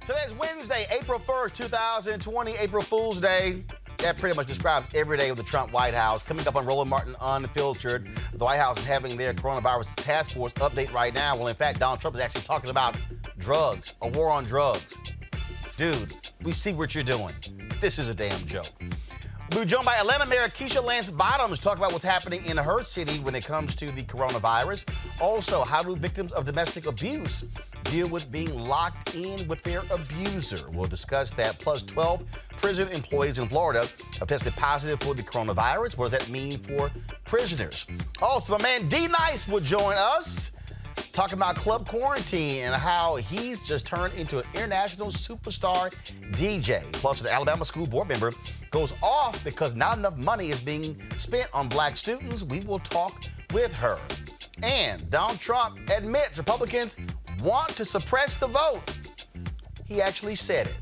Today's Wednesday, April 1st, 2020, April Fool's Day. That pretty much describes every day of the Trump White House. Coming up on Roland Martin Unfiltered, the White House is having their coronavirus task force update right now. Well, in fact, Donald Trump is actually talking about drugs, a war on drugs. Dude, we see what you're doing. This is a damn joke. We're joined by Atlanta Mayor Keisha Lance Bottoms to talk about what's happening in her city when it comes to the coronavirus. Also, how do victims of domestic abuse deal with being locked in with their abuser? We'll discuss that. Plus, 12 prison employees in Florida have tested positive for the coronavirus. What does that mean for prisoners? Also, my man D Nice will join us, talking about club quarantine and how he's just turned into an international superstar DJ. Plus, the Alabama school board member goes off because not enough money is being spent on black students. We will talk with her. And Donald Trump admits Republicans want to suppress the vote. He actually said it.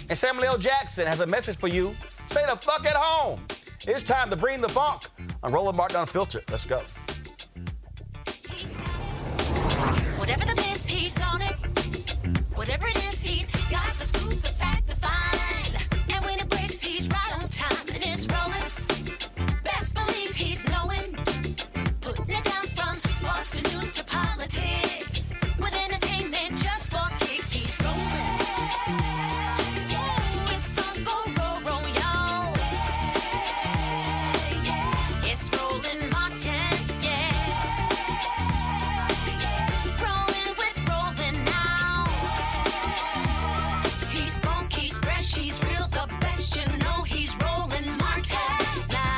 And Samuel L. Jackson has a message for you. Stay the fuck at home. It's time to bring the funk on Roland Martin Unfiltered. Let's go. Whatever the miss, he's on it. Whatever it is, he's got the scoop, the fact, the find. And when it breaks, he's right on time and it's rolling. Best believe he's knowing. Putting it down from sports to news to politics. With entertainment just for kicks, he's rolling. It's on go, roll, y'all. It's Roland Martin, Rolling with Roland now. He's funk, he's fresh, he's real, the best, you know he's Roland Martin now.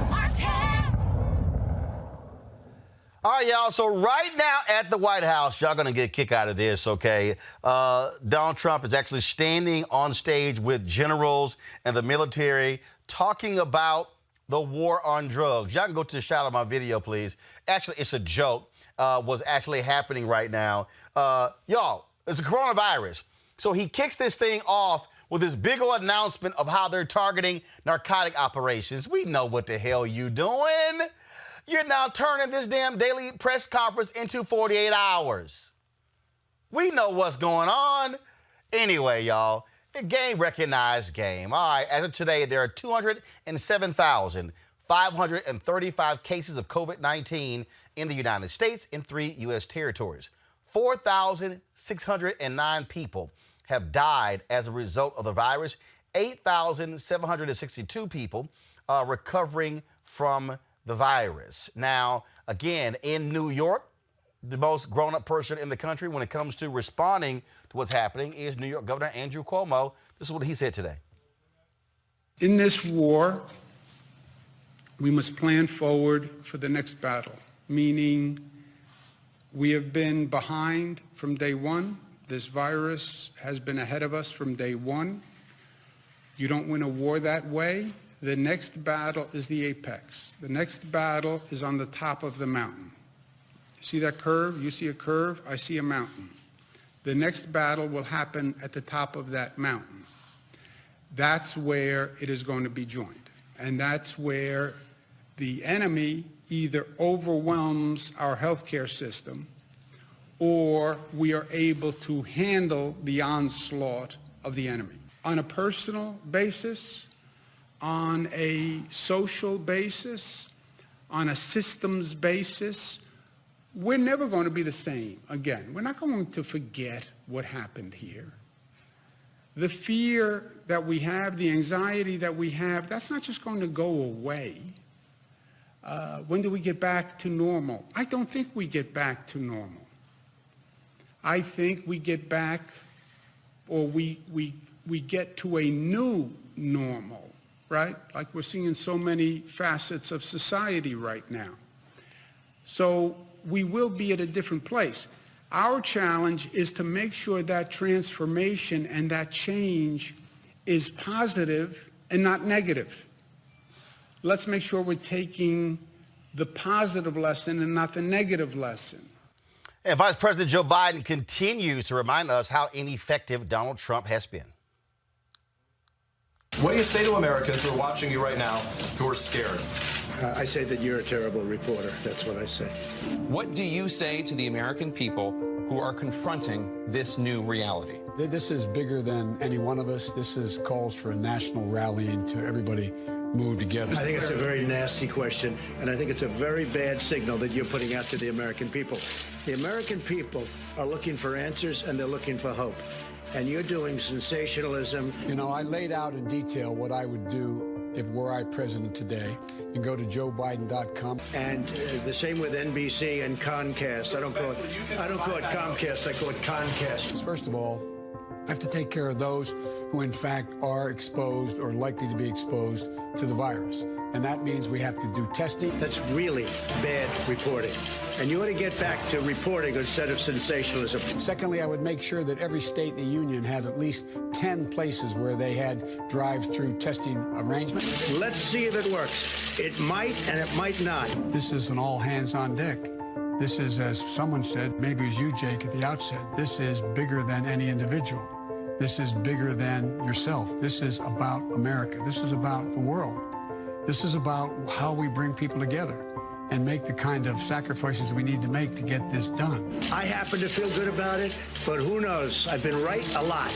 Martin. All right, y'all. So right now at the White House, y'all going to get a kick out of this, okay? Donald Trump is actually standing on stage with generals and the military talking about the war on drugs. Y'all can go to the shot of my video, please. Actually, it's a joke. What's actually happening right now. Y'all, it's a coronavirus. So he kicks this thing off with this big old announcement of how they're targeting narcotic operations. We know what the hell you doing. You're now turning this damn daily press conference into 48 hours. We know what's going on. Anyway, y'all, the game recognized game. All right, as of today, there are 207,535 cases of COVID-19 in the United States in 3 U.S. territories. 4,609 people have died as a result of the virus. 8,762 people are recovering from the virus. Now, again, in New York, the most grown-up person in the country when it comes to responding to what's happening is New York Governor Andrew Cuomo. This is what he said today. In this war, we must plan forward for the next battle, meaning we have been behind from day one. This virus has been ahead of us from day one. You don't win a war that way. The next battle is the apex. The next battle is on the top of the mountain. You see that curve? You see a curve? I see a mountain. The next battle will happen at the top of that mountain. That's where it is going to be joined. And that's where the enemy either overwhelms our healthcare system or we are able to handle the onslaught of the enemy. On a personal basis, on a social basis, on a systems basis, we're never going to be the same again. We're not going to forget what happened here. The fear that we have, the anxiety that we have, that's not just going to go away. When do we get back to normal? I don't think we get back to normal. I think we get back, or we get to a new normal. Right? Like we're seeing in so many facets of society right now. So we will be at a different place. Our challenge is to make sure that transformation and that change is positive and not negative. Let's make sure we're taking the positive lesson and not the negative lesson. And Vice President Joe Biden continues to remind us how ineffective Donald Trump has been. What do you say to Americans who are watching you right now who are scared? I say that you're a terrible reporter. That's what I say. What do you say to the American people who are confronting this new reality? This is bigger than any one of us. This is calls for a national rallying to everybody move together. I think it's a very nasty question, and I think it's a very bad signal that you're putting out to the American people. The American people are looking for answers, and they're looking for hope. And you're doing sensationalism. You know, I laid out in detail what I would do if were I president today. You can go to joebiden.com. And the same with NBC and Comcast. I don't call it Comcast, I call it Concast. First of all, I have to take care of those who in fact are exposed or likely to be exposed to the virus. And that means we have to do testing. That's really bad reporting. And you ought to get back to reporting instead of sensationalism. Secondly, I would make sure that every state in the union had at least 10 places where they had drive-through testing arrangements. Let's see if it works. It might and it might not. This is an all hands on deck. This is, as someone said, maybe it was you, Jake, at the outset, this is bigger than any individual. This is bigger than yourself. This is about America. This is about the world. This is about how we bring people together and make the kind of sacrifices we need to make to get this done. I happen to feel good about it, but who knows? I've been right a lot.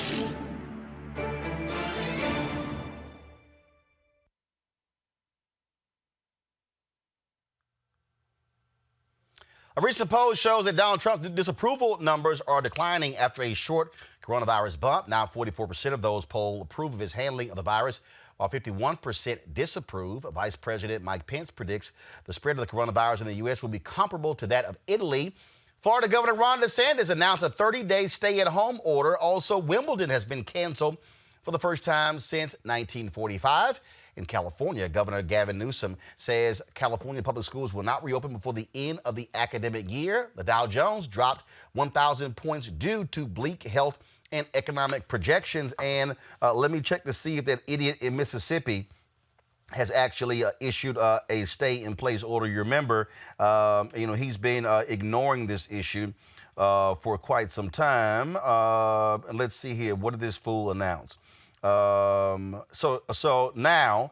A recent poll shows that Donald Trump's disapproval numbers are declining after a short coronavirus bump. Now 44% of those polled approve of his handling of the virus, while 51% disapprove. Vice President Mike Pence predicts the spread of the coronavirus in the U.S. will be comparable to that of Italy. Florida Governor Ron DeSantis announced a 30-day stay-at-home order. Also, Wimbledon has been canceled for the first time since 1945. In California, Governor Gavin Newsom says California public schools will not reopen before the end of the academic year. The Dow Jones dropped 1,000 points due to bleak health and economic projections. And let me check to see if that idiot in Mississippi has actually issued a stay-in-place order. You remember, he's been ignoring this issue for quite some time. And let's see here. What did this fool announce? So now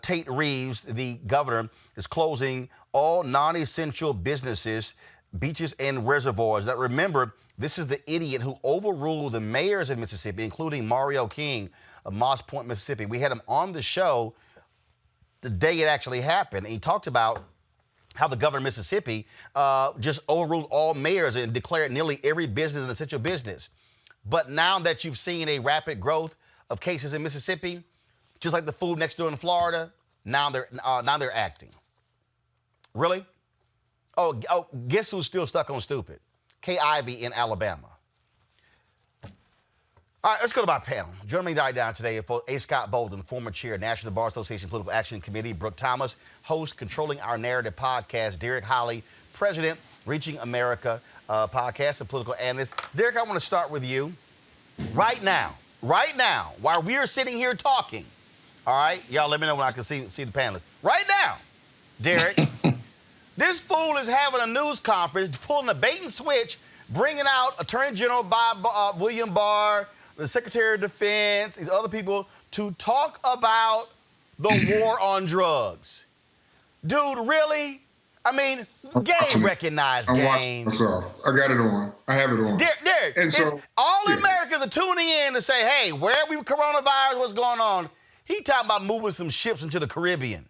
Tate Reeves, the governor, is closing all non-essential businesses, beaches, and reservoirs. Now remember, this is the idiot who overruled the mayors of Mississippi, including Mario King of Moss Point, Mississippi. We had him on the show the day it actually happened. And he talked about how the governor of Mississippi just overruled all mayors and declared nearly every business an essential business. But now that you've seen a rapid growth of cases in Mississippi, just like the food next door in Florida, now they're acting. Really? Oh, guess who's still stuck on stupid? Kay Ivey in Alabama. All right, let's go to my panel. Joining me right now today for A. Scott Bolden, former chair, National Bar Association Political Action Committee, Brooke Thomas, host, Controlling Our Narrative podcast, Derek Holley, president, Reaching America podcast and political analyst. Derek, I want to start with you. Right now, while we are sitting here talking, all right, y'all let me know when I can see the panelists. Right now, Derek, this fool is having a news conference, pulling a bait and switch, bringing out Attorney General Bob William Barr, the Secretary of Defense, these other people, to talk about the war on drugs. Dude, really? I mean, game recognized game. Myself. I got it on. I have it on. Derek, and so, all Americans are tuning in to say, hey, where are we with coronavirus? What's going on? He talking about moving some ships into the Caribbean.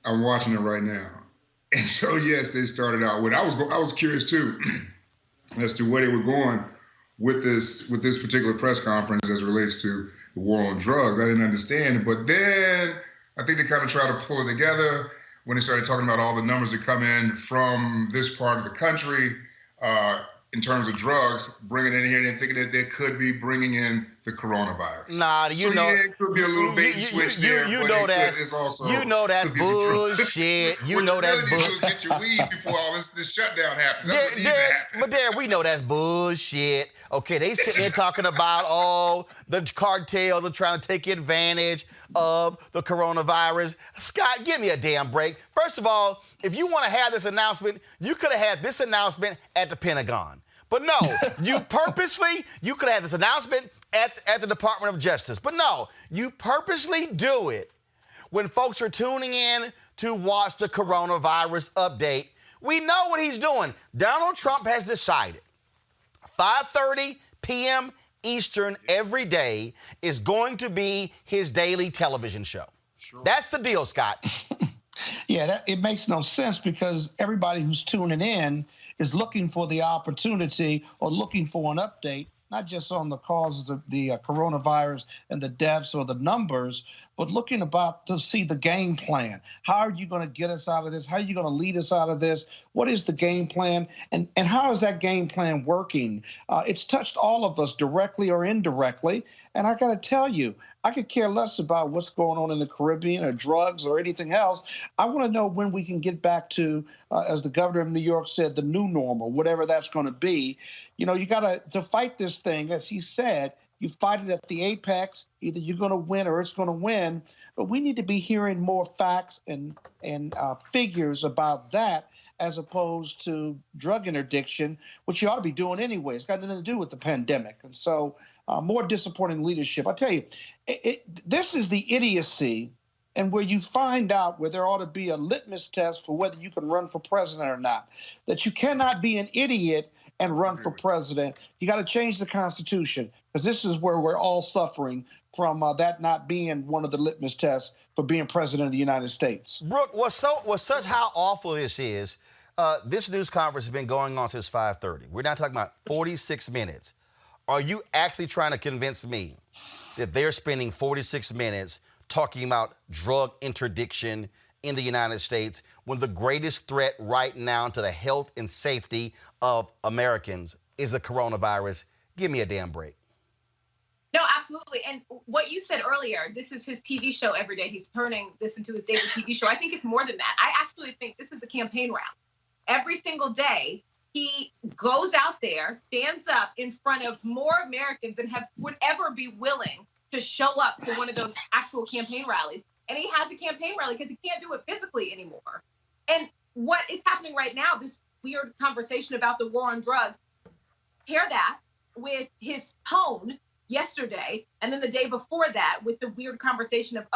I'm watching it right now. And so, yes, they started out with, I was curious too, as to where they were going with this particular press conference as it relates to the war on drugs. I didn't understand. But then I think they kind of tried to pull it together when they started talking about all the numbers that come in from this part of the country in terms of drugs, bringing it in here and thinking that they could be bringing in the coronavirus. Nah, it could be a little bait and switch there. You know that's bullshit. You know that's bullshit. Get your weed before all this shutdown happens. But Derek, we know that's bullshit. Okay, they sitting there talking about the cartels are trying to take advantage of the coronavirus. Scott, give me a damn break. First of all, if you want to have this announcement, you could have had this announcement at the Pentagon. But no, you could have had this announcement at the Department of Justice. But no, you purposely do it when folks are tuning in to watch the coronavirus update, we know what he's doing. Donald Trump has decided 5:30 p.m. Eastern every day is going to be his daily television show. Sure. That's the deal, Scott. Yeah, it makes no sense because everybody who's tuning in is looking for the opportunity or looking for an update, not just on the causes of the coronavirus and the deaths or the numbers, but looking to see the game plan. How are you going to get us out of this? How are you going to lead us out of this? What is the game plan? And how is that game plan working? It's touched all of us directly or indirectly. And I got to tell you, I could care less about what's going on in the Caribbean or drugs or anything else. I want to know when we can get back to, as the governor of New York said, the new normal, whatever that's going to be. You know, you got to fight this thing, as he said. You fight it at the apex. Either you're going to win or it's going to win. But we need to be hearing more facts and figures about that as opposed to drug interdiction, which you ought to be doing anyway. It's got nothing to do with the pandemic. And so more disappointing leadership. I tell you, this is the idiocy and where you find out where there ought to be a litmus test for whether you can run for president or not, that you cannot be an idiot and run for president. You got to change the Constitution, because this is where we're all suffering from that not being one of the litmus tests for being president of the United States. Brooke, what's such how awful this is, this news conference has been going on since 5:30. We're now talking about 46 minutes. Are you actually trying to convince me that they're spending 46 minutes talking about drug interdiction in the United States when the greatest threat right now to the health and safety of Americans is the coronavirus? Give me a damn break. No, absolutely. And what you said earlier, this is his TV show every day. He's turning this into his daily TV show. I think it's more than that. I actually think this is a campaign round. Every single day, he goes out there, stands up in front of more Americans than would ever be willing to show up for one of those actual campaign rallies. And he has a campaign rally because he can't do it physically anymore. And what is happening right now, this weird conversation about the war on drugs, pair that with his tone yesterday, and then the day before that with the weird conversation of,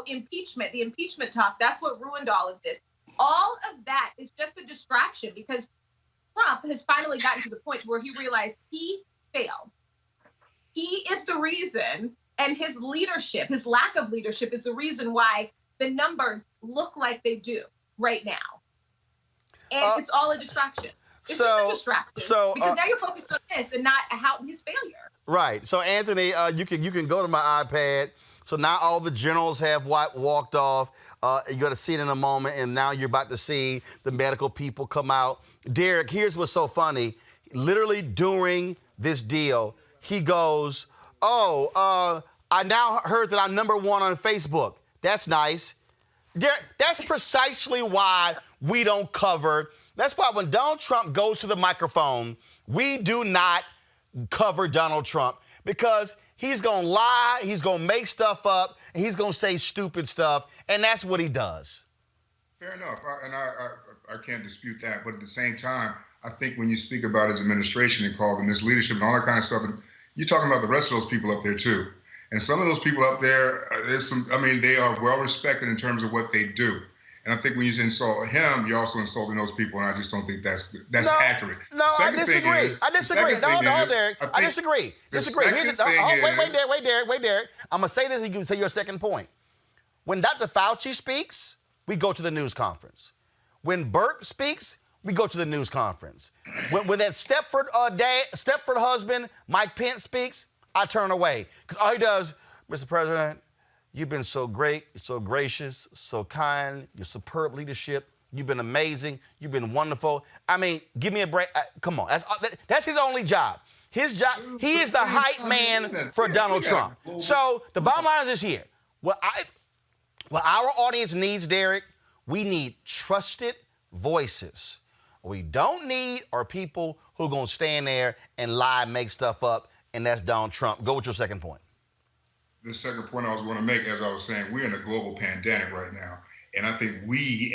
impeachment, the impeachment talk, that's what ruined all of this. All of that is just a distraction because Trump has finally gotten to the point where he realized he failed. He is the reason, and his leadership, his lack of leadership is the reason why the numbers look like they do right now. And it's all a distraction. It's just a distraction. Because now you're focused on this and not his failure. Right. So, Anthony, you can go to my iPad. So now all the generals have walked off. You're going to see it in a moment, and now you're about to see the medical people come out. Derek, here's what's so funny. Literally during this deal, he goes, I now heard that I'm #1 on Facebook. That's nice. Derek, that's precisely why we don't cover. That's why when Donald Trump goes to the microphone, we do not cover Donald Trump, because he's going to lie, he's going to make stuff up, and he's going to say stupid stuff, and that's what he does. Fair enough, I can't dispute that. But at the same time, I think when you speak about his administration and call them his leadership and all that kind of stuff, you're talking about the rest of those people up there too. And some of those people up there, they are well respected in terms of what they do. And I think when you insult him, you're also insulting those people, and I just don't think that's accurate. No, I disagree. I disagree. Derek. I disagree. Wait, Derek. I'm going to say this, and you can say your second point. When Dr. Fauci speaks, we go to the news conference. When Burke speaks, we go to the news conference. When that Stepford husband, Mike Pence, speaks, I turn away. Because all he does, Mr. President, you've been so great, so gracious, so kind, your superb leadership. You've been amazing. You've been wonderful. I mean, give me a break. Come on. That's his only job. His job, he is the hype man for Donald Trump. So the bottom line is here. What our audience needs, Derek, we need trusted voices. What we don't need are people who are going to stand there and lie, make stuff up, and that's Donald Trump. Go with your second point. The second point I was going to make, as I was saying, we're in a global pandemic right now. And I think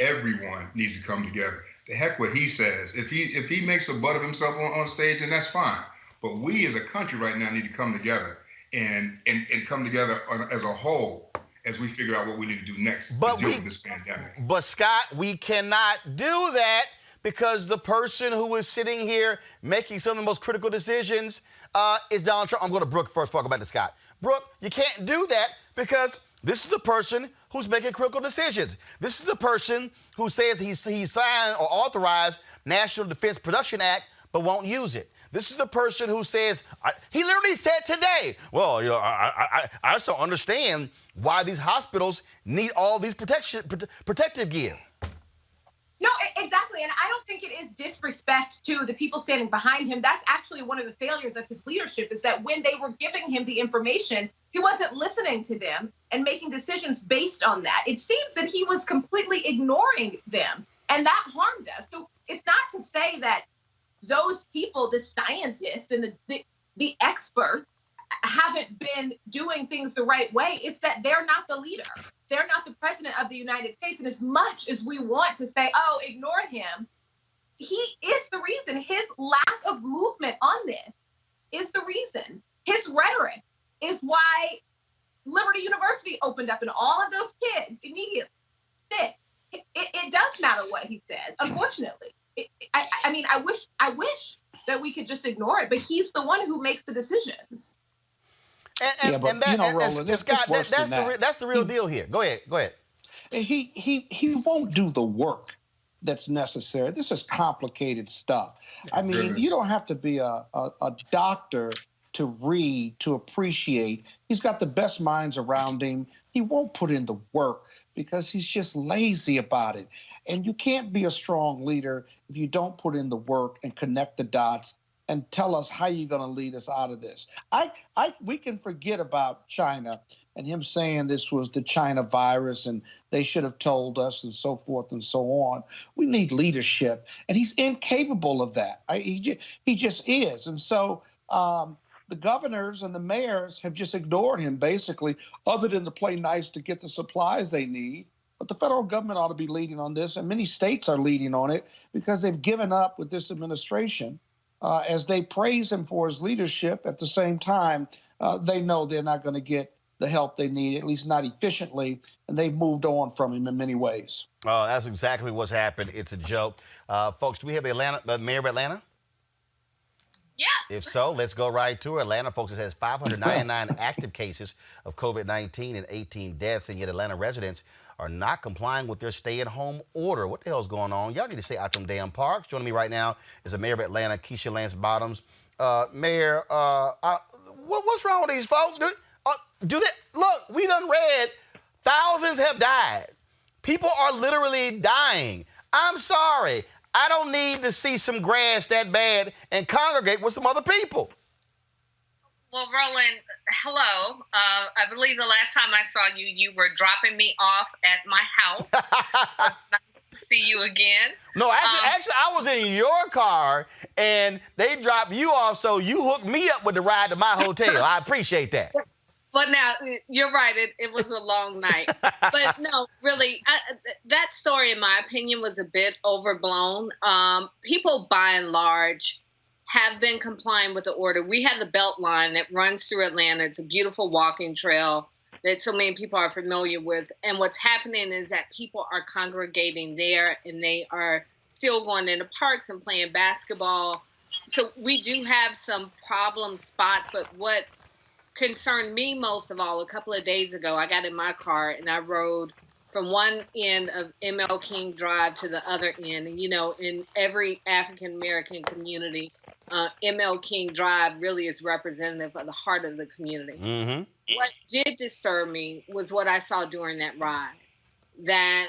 everyone needs to come together. The heck what he says. If he makes a butt of himself on stage, then that's fine. But we as a country right now need to come together and come together as a whole as we figure out what we need to do next But to deal with this pandemic. But Scott, we cannot do that because the person who is sitting here making some of the most critical decisions is Donald Trump. I'm going to Brooke first before I go back to Scott. Brooke, you can't do that because this is the person who's making critical decisions. This is the person who says he signed or authorized National Defense Production Act but won't use it. This is the person who says, he literally said today, well, you know, I just don't understand why these hospitals need all these protective gear. No, exactly. And I don't think it is disrespect to the people standing behind him. That's actually one of the failures of his leadership, is that when they were giving him the information, he wasn't listening to them and making decisions based on that. It seems that he was completely ignoring them, and that harmed us. So it's not to say that those people, the scientists and the experts, haven't been doing things the right way. It's that they're not the leader. They're not the president of the United States. And as much as we want to say, oh, ignore him, he is the reason. His lack of movement on this is the reason. His rhetoric is why Liberty University opened up and all of those kids immediately sick. It does matter what he says, unfortunately. I mean, I wish that we could just ignore it, but he's the one who makes the decisions. Roland, that's the real deal here. Go ahead. He won't do the work that's necessary. This is complicated stuff. I mean, you don't have to be a doctor to read, to appreciate. He's got the best minds around him. He won't put in the work because he's just lazy about it. And you can't be a strong leader if you don't put in the work and connect the dots and tell us how you're going to lead us out of this. We can forget about China and him saying this was the China virus and they should have told us and so forth and so on. We need leadership, and he's incapable of that. He just is. And so the governors and the mayors have just ignored him, basically, other than to play nice to get the supplies they need. But the federal government ought to be leading on this, and many states are leading on it because they've given up with this administration. As they praise him for his leadership, at the same time, they know they're not going to get the help they need, at least not efficiently, and they've moved on from him in many ways. Oh, that's exactly what's happened. It's a joke. Folks, do we have the mayor of Atlanta? Yeah. If so, let's go right to Atlanta. Folks, it has 599 active cases of COVID-19 and 18 deaths, and yet Atlanta residents are not complying with their stay-at-home order. What the hell's going on? Y'all need to stay out them damn parks. Joining me right now is the mayor of Atlanta, Keisha Lance Bottoms. Mayor, what's wrong with these folks? Look, we done read thousands have died. People are literally dying. I'm sorry. I don't need to see some grass that bad and congregate with some other people. Well, Roland, hello. I believe the last time I saw you, you were dropping me off at my house. Nice to see you again. No, actually, I was in your car, and they dropped you off, so you hooked me up with the ride to my hotel. I appreciate that. But now, you're right, it was a long night. But no, really, that story, in my opinion, was a bit overblown. People, by and large, have been complying with the order. We have the Beltline that runs through Atlanta. It's a beautiful walking trail that so many people are familiar with. And what's happening is that people are congregating there, and they are still going into parks and playing basketball. So we do have some problem spots, but what concerned me most of all, a couple of days ago, I got in my car and I rode from one end of ML King Drive to the other end. And, you know, in every African-American community, ML King Drive really is representative of the heart of the community. Mm-hmm. What did disturb me was what I saw during that ride, that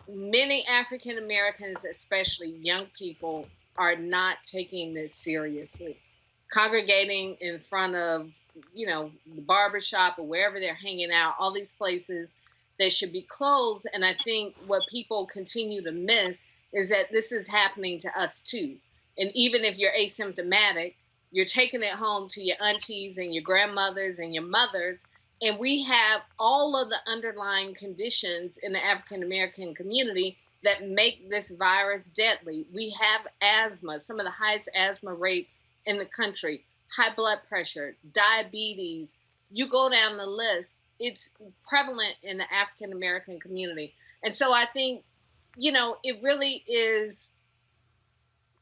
many African-Americans, especially young people, are not taking this seriously. Congregating in front of, you know, the barbershop or wherever they're hanging out, all these places that should be closed. And I think what people continue to miss is that this is happening to us too. And even if you're asymptomatic, you're taking it home to your aunties and your grandmothers and your mothers. And we have all of the underlying conditions in the African-American community that make this virus deadly. We have asthma, some of the highest asthma rates in the country, high blood pressure, diabetes. You go down the list, it's prevalent in the African American community. And so I think, it really is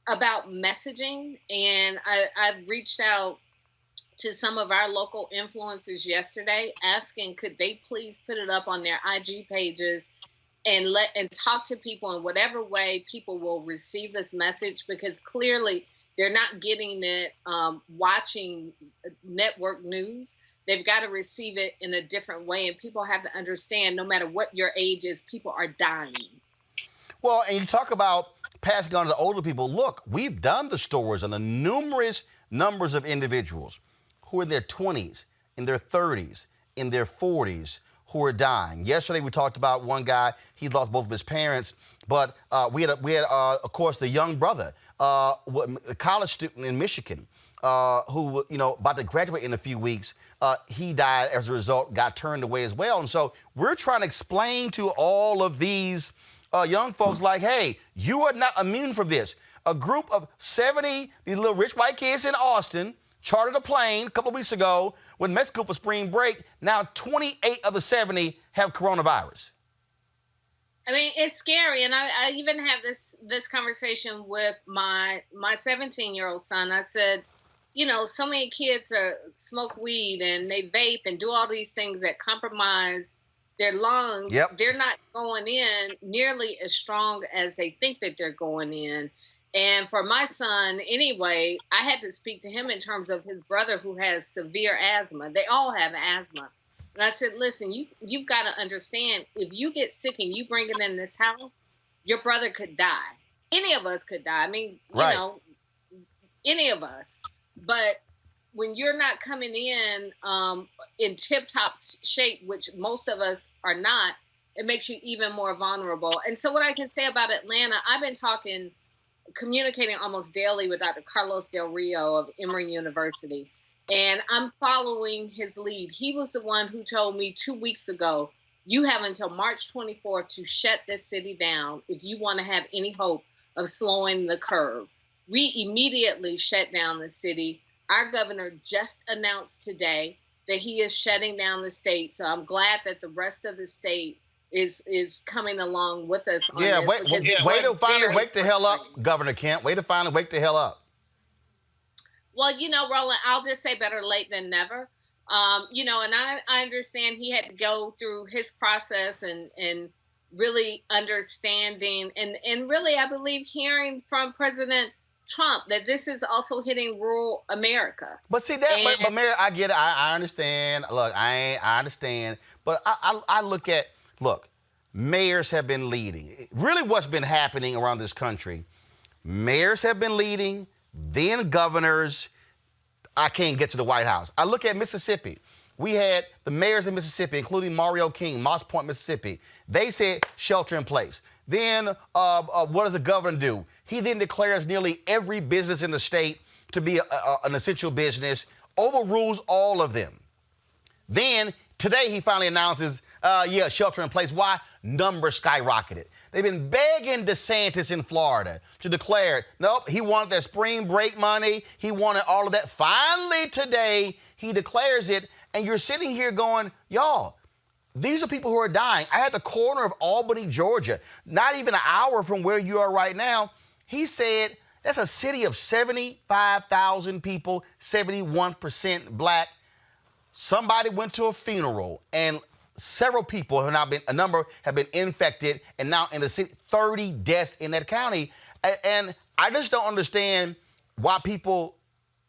about messaging. And I've reached out to some of our local influencers yesterday, asking could they please put it up on their IG pages and talk to people in whatever way people will receive this message, because clearly they're not getting it watching network news. They've got to receive it in a different way, and people have to understand no matter what your age is, people are dying. Well, and you talk about passing on to the older people. Look, we've done the stories on the numerous numbers of individuals who are in their 20s, in their 30s, in their 40s, who are dying. Yesterday, we talked about one guy, he lost both of his parents, but we had, of course, the young brother, a college student in Michigan, who, about to graduate in a few weeks. He died as a result, got turned away as well. And so we're trying to explain to all of these young folks like, hey, you are not immune from this. A group of 70, these little rich white kids in Austin, chartered a plane a couple of weeks ago, went to Mexico for spring break. Now 28 of the 70 have coronavirus. I mean, it's scary. And I even have this conversation with my 17-year-old son. I said, so many kids smoke weed and they vape and do all these things that compromise their lungs. Yep. They're not going in nearly as strong as they think that they're going in. And for my son, anyway, I had to speak to him in terms of his brother who has severe asthma. They all have asthma. And I said, listen, you've got to understand, if you get sick and you bring it in this house, your brother could die. Any of us could die. I mean, right. Any of us. But when you're not coming in tip-top shape, which most of us are not, it makes you even more vulnerable. And so what I can say about Atlanta, I've been communicating almost daily with Dr. Carlos Del Rio of Emory University, and I'm following his lead. He was the one who told me 2 weeks ago, you have until March 24th to shut this city down if you want to have any hope of slowing the curve. We immediately shut down the city. Our governor just announced today that he is shutting down the state, so I'm glad that the rest of the state is coming along with us on this. Way to finally wake the hell up, Governor Kemp. Way to finally wake the hell up. Well, Roland, I'll just say better late than never. And I understand he had to go through his process and really understanding and really, I believe, hearing from President Trump that this is also hitting rural America. But see that, but Mary, I get it. I understand. Look, I understand. But I look, mayors have been leading. Really what's been happening around this country, mayors have been leading, then governors. I can't get to the White House. I look at Mississippi. We had the mayors in Mississippi, including Mario King, Moss Point, Mississippi. They said shelter in place. Then what does the governor do? He then declares nearly every business in the state to be an essential business, overrules all of them. Then today he finally announces, shelter in place. Why? Numbers skyrocketed. They've been begging DeSantis in Florida to declare it. Nope, he wanted that spring break money. He wanted all of that. Finally today, he declares it. And you're sitting here going, y'all, these are people who are dying. I had the corner of Albany, Georgia, not even an hour from where you are right now. He said that's a city of 75,000 people, 71% black. Somebody went to a funeral and several people have been infected, and now in the city, 30 deaths in that county. And I just don't understand why people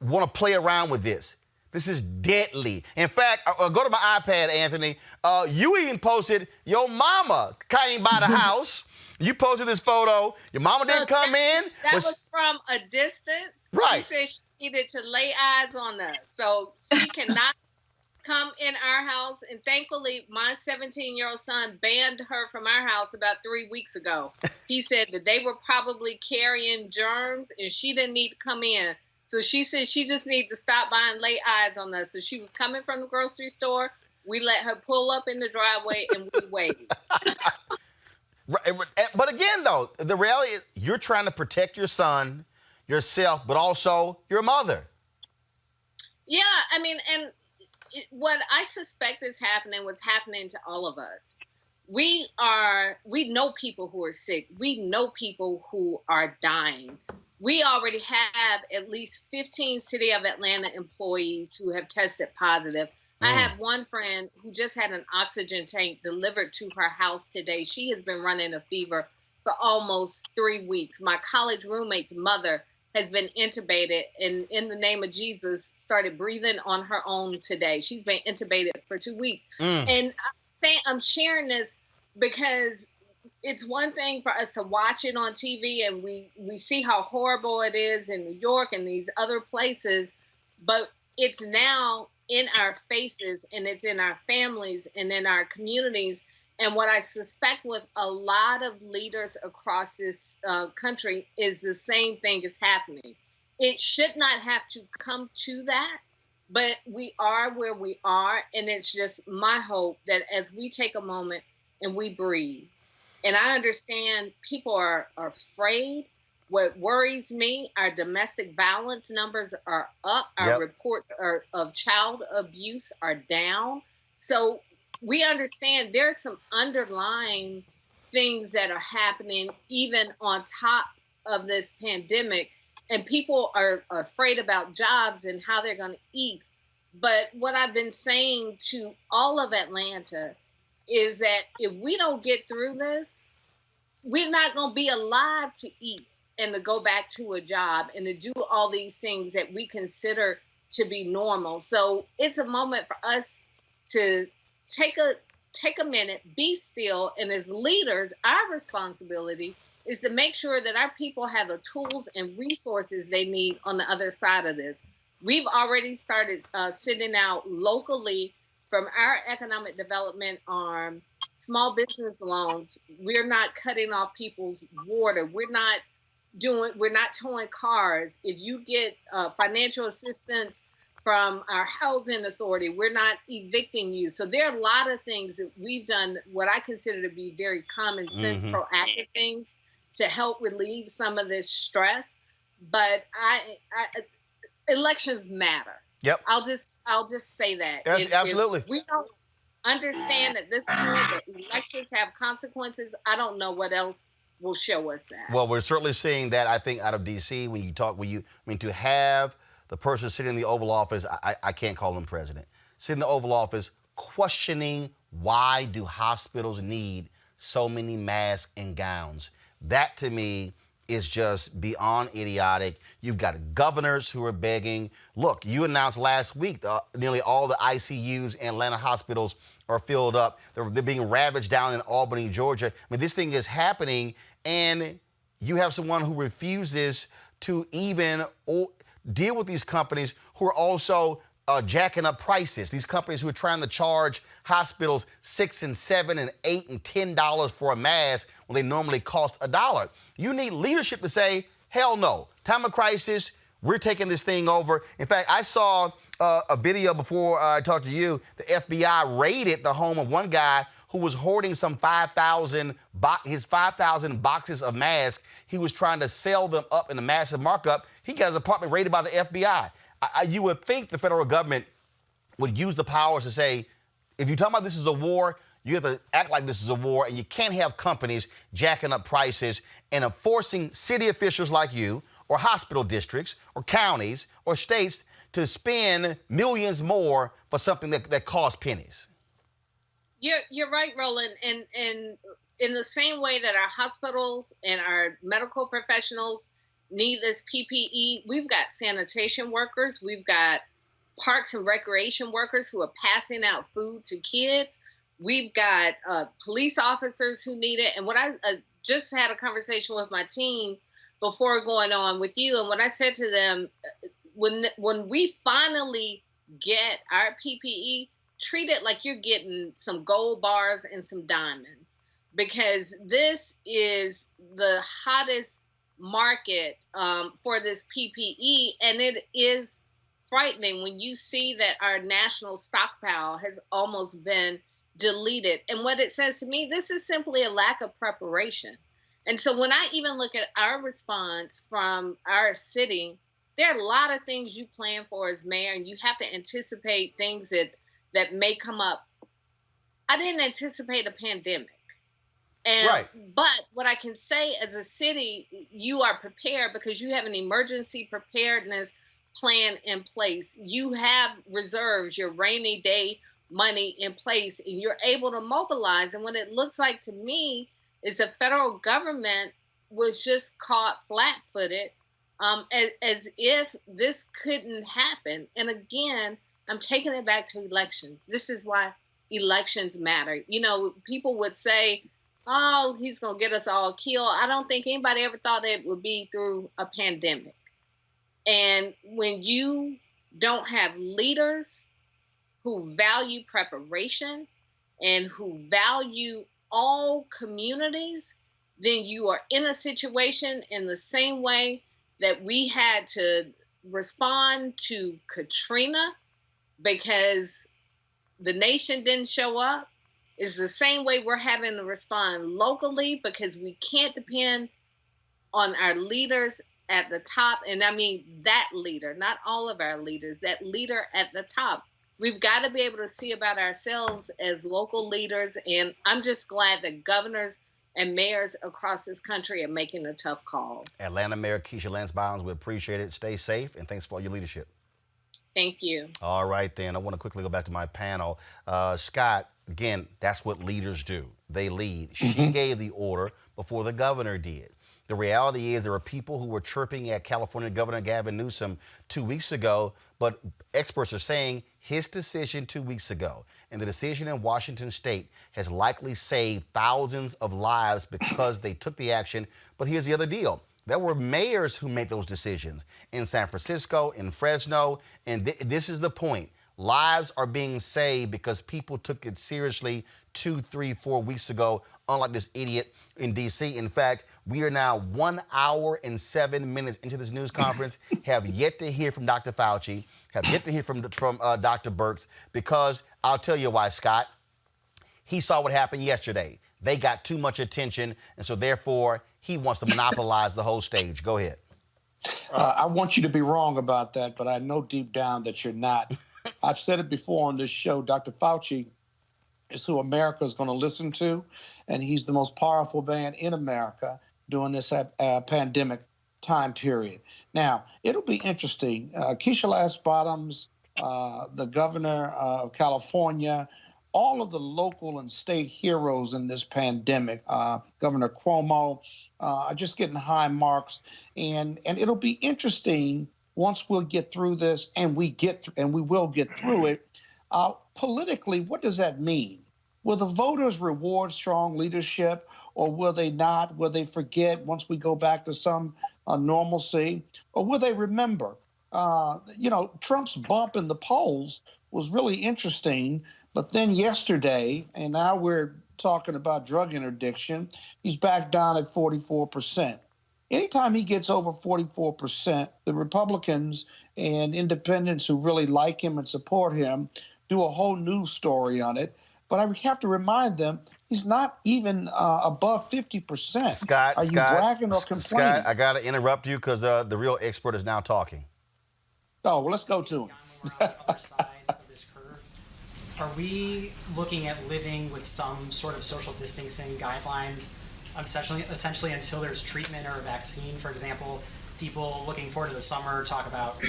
want to play around with this. This is deadly. In fact, go to my iPad, Anthony. You even posted your mama came by the house. You posted this photo. Your mama didn't come in. That was from a distance. Right. She said she needed to lay eyes on us. So she cannot come in our house. And thankfully, my 17-year-old son banned her from our house about 3 weeks ago. He said that they were probably carrying germs and she didn't need to come in. So she said she just needed to stop by and lay eyes on us. So she was coming from the grocery store. We let her pull up in the driveway and we waited. But again, though, the reality is you're trying to protect your son, yourself, but also your mother. Yeah, I mean, and what I suspect is happening, what's happening to all of us, we know people who are sick. We know people who are dying. We already have at least 15 City of Atlanta employees who have tested positive. I have one friend who just had an oxygen tank delivered to her house today. She has been running a fever for almost 3 weeks. My college roommate's mother has been intubated and in the name of Jesus started breathing on her own today. She's been intubated for 2 weeks. And I'm sharing this because it's one thing for us to watch it on TV and we see how horrible it is in New York and these other places, but it's now in our faces and it's in our families and in our communities. And what I suspect with a lot of leaders across this country is the same thing is happening. It should not have to come to that, but we are where we are. And it's just my hope that as we take a moment and we breathe, and I understand people are afraid. What worries me, our domestic violence numbers are up. Our reports of child abuse are down. So we understand there's some underlying things that are happening even on top of this pandemic, and people are afraid about jobs and how they're going to eat. But what I've been saying to all of Atlanta is that if we don't get through this, we're not going to be alive to eat and to go back to a job and to do all these things that we consider to be normal. So it's a moment for us to take a minute, be still, and as leaders, our responsibility is to make sure that our people have the tools and resources they need on the other side of this. We've already started sending out locally from our economic development arm, small business loans. We're not cutting off people's water. We're not towing cars. If you get financial assistance from our housing authority, we're not evicting you. So there are a lot of things that we've done, what I consider to be very common sense, proactive things to help relieve some of this stress. But elections matter. Yep. I'll just say that. Absolutely. If we don't understand at this point that elections have consequences, I don't know what else will show us that. Well, we're certainly seeing that, I think, out of D.C. To have the person sitting in the Oval Office, I can't call him president, sitting in the Oval Office questioning why do hospitals need so many masks and gowns. That, to me, is just beyond idiotic. You've got governors who are begging. Look, you announced last week nearly all the ICUs in Atlanta hospitals are filled up. They're being ravaged down in Albany, Georgia. I mean, this thing is happening, and you have someone who refuses to even deal with these companies who are also jacking up prices. These companies who are trying to charge hospitals $6 and $7 and $8 and $10 for a mask when they normally cost $1. You need leadership to say, hell no. Time of crisis, we're taking this thing over. In fact, I saw a video before I talked to you. The FBI raided the home of one guy who was hoarding some 5,000 boxes of masks. He was trying to sell them up in a massive markup. He got his apartment raided by the FBI. You would think the federal government would use the powers to say, if you're talking about this is a war, you have to act like this is a war, and you can't have companies jacking up prices and forcing city officials like you or hospital districts or counties or states to spend millions more for something that costs pennies. You're right, Roland. And in the same way that our hospitals and our medical professionals need this PPE, we've got sanitation workers, we've got parks and recreation workers who are passing out food to kids. We've got police officers who need it. And what I just had a conversation with my team before going on with you. And what I said to them, when we finally get our PPE, treat it like you're getting some gold bars and some diamonds, because this is the hottest market for this PPE, and it is frightening when you see that our national stockpile has almost been deleted. And what it says to me, this is simply a lack of preparation. And so when I even look at our response from our city, there are a lot of things you plan for as mayor, and you have to anticipate things that may come up. I didn't anticipate a pandemic. And, Right. But what I can say as a city, you are prepared because you have an emergency preparedness plan in place. You have reserves, your rainy day money in place, and you're able to mobilize. And what it looks like to me is the federal government was just caught flat-footed, as if this couldn't happen. And again, I'm taking it back to elections. This is why elections matter. You know, people would say, oh, he's going to get us all killed. I don't think anybody ever thought it would be through a pandemic. And when you don't have leaders who value preparation and who value all communities, then you are in a situation in the same way that we had to respond to Katrina because the nation didn't show up. Is the same way we're having to respond locally because we can't depend on our leaders at the top. And I mean that leader, not all of our leaders, that leader at the top. We've got to be able to see about ourselves as local leaders. And I'm just glad that governors and mayors across this country are making the tough calls. Atlanta Mayor Keisha Lance Bottoms, we appreciate it. Stay safe, and thanks for all your leadership. Thank you. All right, then. I want to quickly go back to my panel. Scott, again, that's what leaders do. They lead. She gave the order before the governor did. The reality is there are people who were chirping at California Governor Gavin Newsom 2 weeks ago, but experts are saying his decision 2 weeks ago and the decision in Washington State has likely saved thousands of lives because they took the action. But here's the other deal. There were mayors who made those decisions in San Francisco, in Fresno, and this is the point. Lives are being saved because people took it seriously 2, 3, 4 weeks ago, unlike this idiot in D.C. In fact, we are now 1 hour and 7 minutes into this news conference, have yet to hear from Dr. Fauci, have yet to hear from Dr. Birx, because I'll tell you why, Scott. He saw what happened yesterday. They got too much attention, and so therefore he wants to monopolize the whole stage. Go ahead. I want you to be wrong about that, but I know deep down that you're not. I've said it before on this show. Dr. Fauci is who America is going to listen to, and he's the most powerful man in America during this pandemic time period. Now, it'll be interesting. Keisha Lance Bottoms, the governor of California, all of the local and state heroes in this pandemic, Governor Cuomo, are just getting high marks. And it'll be interesting once we'll get through this, and we will get through it. Politically, what does that mean? Will the voters reward strong leadership, or will they not? Will they forget once we go back to some normalcy? Or will they remember? Trump's bump in the polls was really interesting. But then yesterday, and now we're talking about drug interdiction, he's back down at 44%. Anytime he gets over 44%, the Republicans and independents who really like him and support him do a whole news story on it. But I have to remind them, he's not even above 50%. Scott, Are you bragging or complaining? Scott, I got to interrupt you because the real expert is now talking. Oh, well, let's go to him. We're on the other side of this curve. Are we looking at living with some sort of social distancing guidelines essentially until there's treatment or a vaccine? For example, people looking forward to the summer talk about,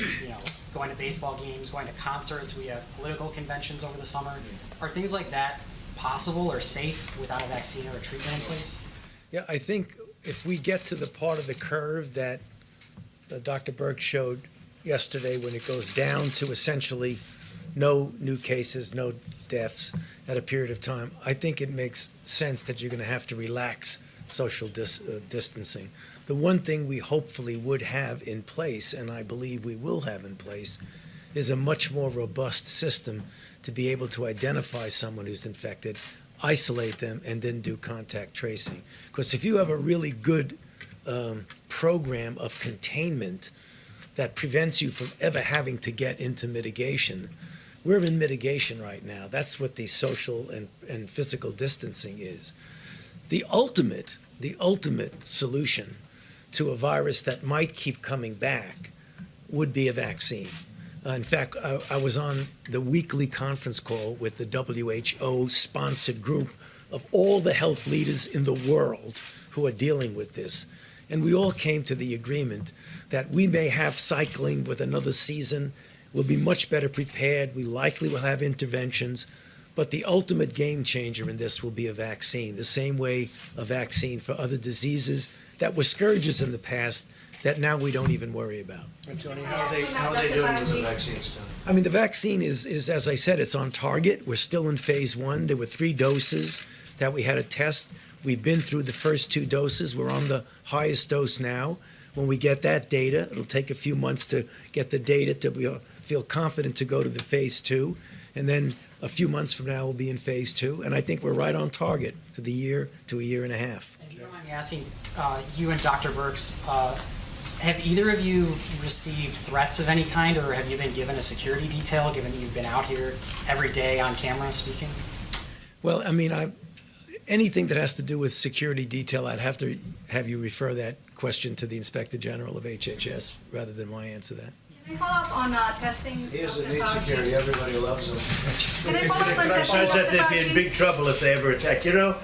going to baseball games, going to concerts. We have political conventions over the summer. Are things like that possible or safe without a vaccine or a treatment in place? Yeah, I think if we get to the part of the curve that Dr. Birx showed yesterday, when it goes down to essentially no new cases, no deaths at a period of time, I think it makes sense that you're going to have to relax social distancing. The one thing we hopefully would have in place, and I believe we will have in place, is a much more robust system to be able to identify someone who's infected, isolate them, and then do contact tracing. Because if you have a really good program of containment that prevents you from ever having to get into mitigation, we're in mitigation right now. That's what the social and physical distancing is. The ultimate solution to a virus that might keep coming back would be a vaccine. In fact, I was on the weekly conference call with the WHO-sponsored group of all the health leaders in the world who are dealing with this. And we all came to the agreement that we may have cycling with another season. We'll be much better prepared. We likely will have interventions. But the ultimate game changer in this will be a vaccine, the same way a vaccine for other diseases that were scourges in the past that now we don't even worry about. And Tony, how are they doing with the vaccine study? I mean, the vaccine is, as I said, it's on target. We're still in phase 1. There were 3 doses that we had to test. We've been through the first 2 doses. We're on the highest dose now. When we get that data, it'll take a few months to get the data to feel confident to go to the phase 2. And then a few months from now, we'll be in phase 2. And I think we're right on target for the year to a year and a half. And do you mind me asking, you and Dr. Birx, have either of you received threats of any kind, or have you been given a security detail, given that you've been out here every day on camera speaking? Well, I mean, anything that has to do with security detail, I'd have to have you refer that question to the Inspector General of HHS rather than my answer that. Can I follow up on testing? He doesn't need security. Everybody loves him. Can I follow up on testing? Besides that, they'd be in big trouble if they ever attack. You know,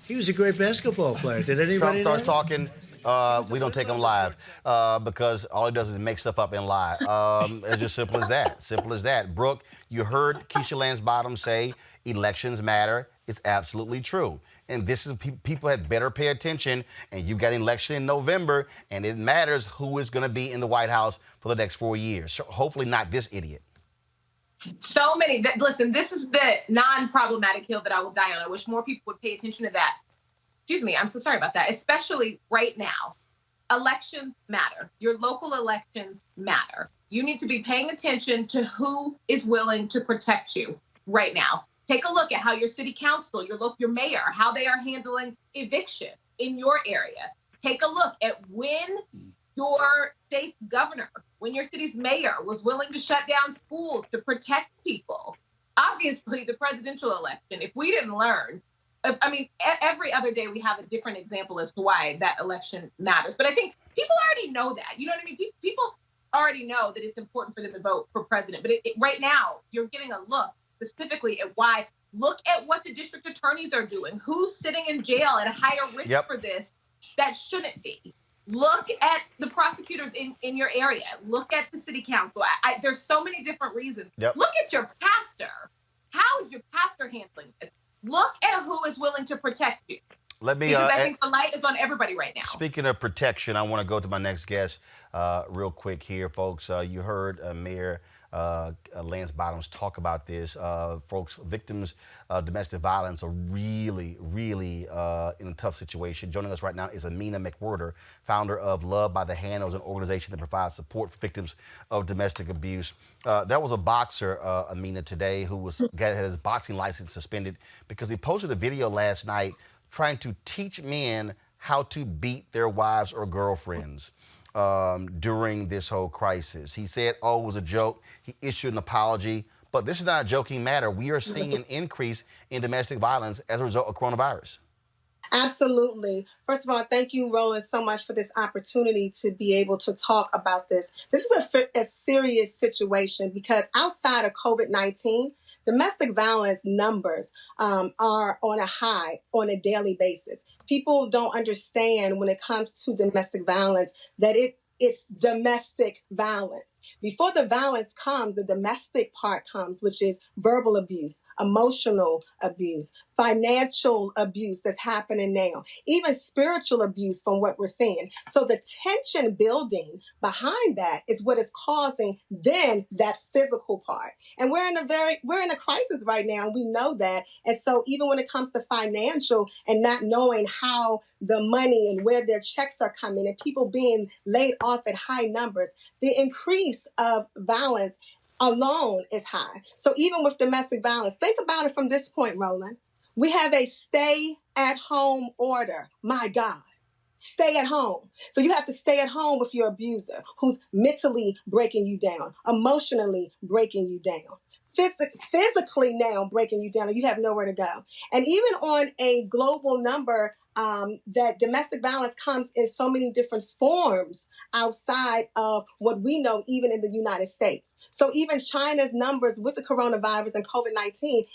he was a great basketball player. Did anybody Trump starts know? talking. We don't take him live because all he does is make stuff up and lie. It's just simple as that. Simple as that. Brooke, you heard Keisha Lance Bottom say elections matter. It's absolutely true. And this is people had better pay attention. And you got an election in November, and it matters who is going to be in the White House for the next 4 years. So hopefully not this idiot. So many. Listen, this is the non-problematic hill that I will die on. I wish more people would pay attention to that. Excuse me, I'm so sorry about that, especially right now. Elections matter. Your local elections matter. You need to be paying attention to who is willing to protect you right now. Take a look at how your city council, your mayor, how they are handling eviction in your area. Take a look at when your state's governor, when your city's mayor was willing to shut down schools to protect people. Obviously, the presidential election, if we didn't learn, I mean, every other day we have a different example as to why that election matters. But I think people already know that. You know what I mean? People already know that it's important for them to vote for president. But right now, you're getting a look specifically at why. Look at what the district attorneys are doing. Who's sitting in jail at a higher risk for this that shouldn't be? Look at the prosecutors in your area. Look at the city council. There's so many different reasons. Look at your pastor. How is your pastor handling this? Look at who is willing to protect you. Because I think the light is on everybody right now. Speaking of protection, I want to go to my next guest real quick here, folks. You heard Mayor Lance Bottoms talk about this. Folks, victims of domestic violence are really, really in a tough situation. Joining us right now is Amina McWhirter, founder of Love by the Handles, an organization that provides support for victims of domestic abuse. That was a boxer, Amina, today, who had his boxing license suspended because he posted a video last night trying to teach men how to beat their wives or girlfriends during this whole crisis. He said, it was a joke. He issued an apology. But this is not a joking matter. We are seeing an increase in domestic violence as a result of coronavirus. Absolutely. First of all, thank you, Roland, so much for this opportunity to be able to talk about this. This is a serious situation because outside of COVID-19, domestic violence numbers are on a high on a daily basis. People don't understand when it comes to domestic violence that it's domestic violence. Before the violence comes, the domestic part comes, which is verbal abuse, emotional abuse, financial abuse that's happening now, even spiritual abuse from what we're seeing. So the tension building behind that is what is causing then that physical part. And we're in a crisis right now, and we know that. And so even when it comes to financial and not knowing how the money and where their checks are coming and people being laid off at high numbers, the increase of violence alone is high. So even with domestic violence, think about it from this point, Roland. We have a stay-at-home order. My God. Stay at home. So you have to stay at home with your abuser who's mentally breaking you down, emotionally breaking you down, physically now breaking you down, and you have nowhere to go. And even on a global number, that domestic violence comes in so many different forms outside of what we know, even in the United States. So even China's numbers with the coronavirus and COVID-19,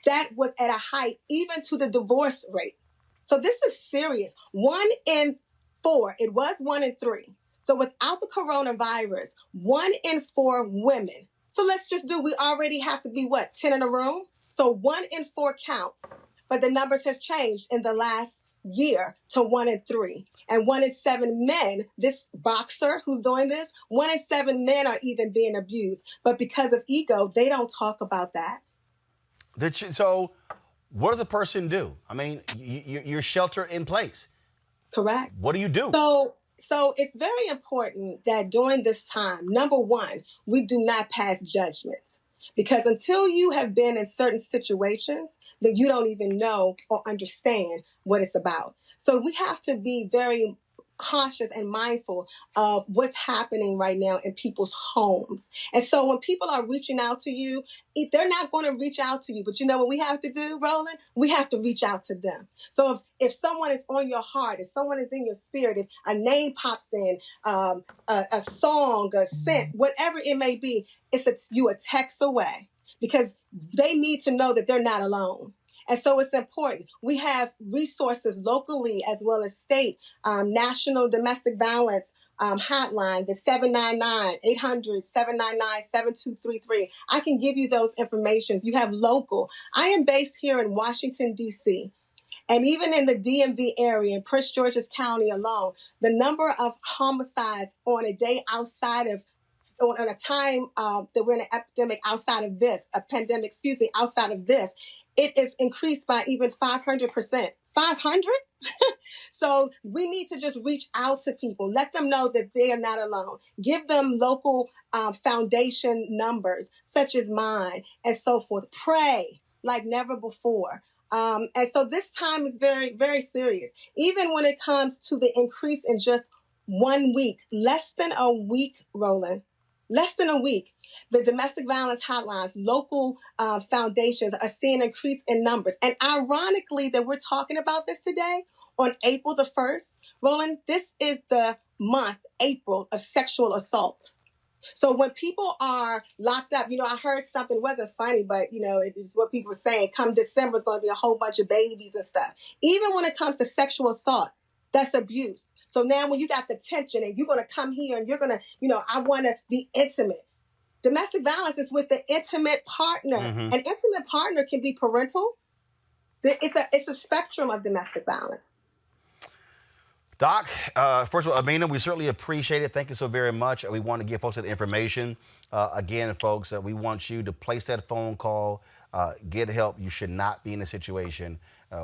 that was at a height, even to the divorce rate. So this is serious. 1 in 4, it was 1 in 3. So without the coronavirus, 1 in 4 women. So let's just we already have to be 10 in a room? So 1 in 4 counts. But the numbers has changed in the last year to 1 in 3. And 1 in 7 men, this boxer who's doing this, 1 in 7 men are even being abused. But because of ego, they don't talk about that. So what does a person do? I mean, you're sheltered in place. Correct. What do you do? So it's very important that during this time, number one, we do not pass judgments. Because until you have been in certain situations, then you don't even know or understand what it's about. So we have to be very cautious and mindful of what's happening right now in people's homes. And so when people are reaching out to you, they're not going to reach out to you. But you know what we have to do, Roland? We have to reach out to them. So if someone is on your heart, if someone is in your spirit, if a name pops in, a song, a scent, whatever it may be, you a text away, because they need to know that they're not alone. And so it's important. We have resources locally as well as state, national domestic violence hotline, the 799-800-799-7233. I can give you those information. You have local. I am based here in Washington, D.C. And even in the DMV area, in Prince George's County alone, the number of homicides on a day outside of on a time that we're in an epidemic outside of this, outside of this, it is increased by even 500%. 500? So we need to just reach out to people. Let them know that they are not alone. Give them local foundation numbers, such as mine, and so forth. Pray like never before. And so this time is very, very serious. Even when it comes to the increase in just 1 week, less than a week, Roland, less than a week, the domestic violence hotlines, local foundations are seeing an increase in numbers. And ironically that we're talking about this today on April the 1st, Roland, this is the month, April, of sexual assault. So when people are locked up, I heard something, it wasn't funny, but, it is what people are saying. Come December, it's going to be a whole bunch of babies and stuff. Even when it comes to sexual assault, that's abuse. So now when you got the tension and you're going to come here and you're going to, I want to be intimate. Domestic violence is with the intimate partner. Mm-hmm. An intimate partner can be parental. It's a spectrum of domestic violence. Doc, first of all, Amina, we certainly appreciate it. Thank you so very much. We want to give folks that information. Again, folks, we want you to place that phone call, get help. You should not be in a situation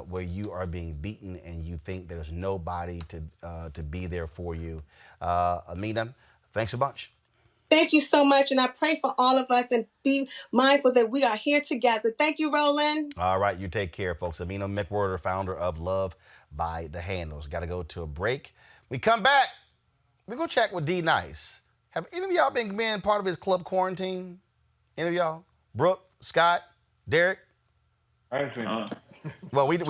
where you are being beaten and you think there's nobody to be there for you. Amina, thanks a bunch. Thank you so much, and I pray for all of us, and be mindful that we are here together. Thank you, Roland. All right, you take care, folks. Amina McWhorter, founder of Love by the Handles. Got to go to a break. We come back, we're going to chat with D Nice. Have any of y'all been part of his club quarantine? Any of y'all? Brooke, Scott, Derek? I ain't seen Well, we I was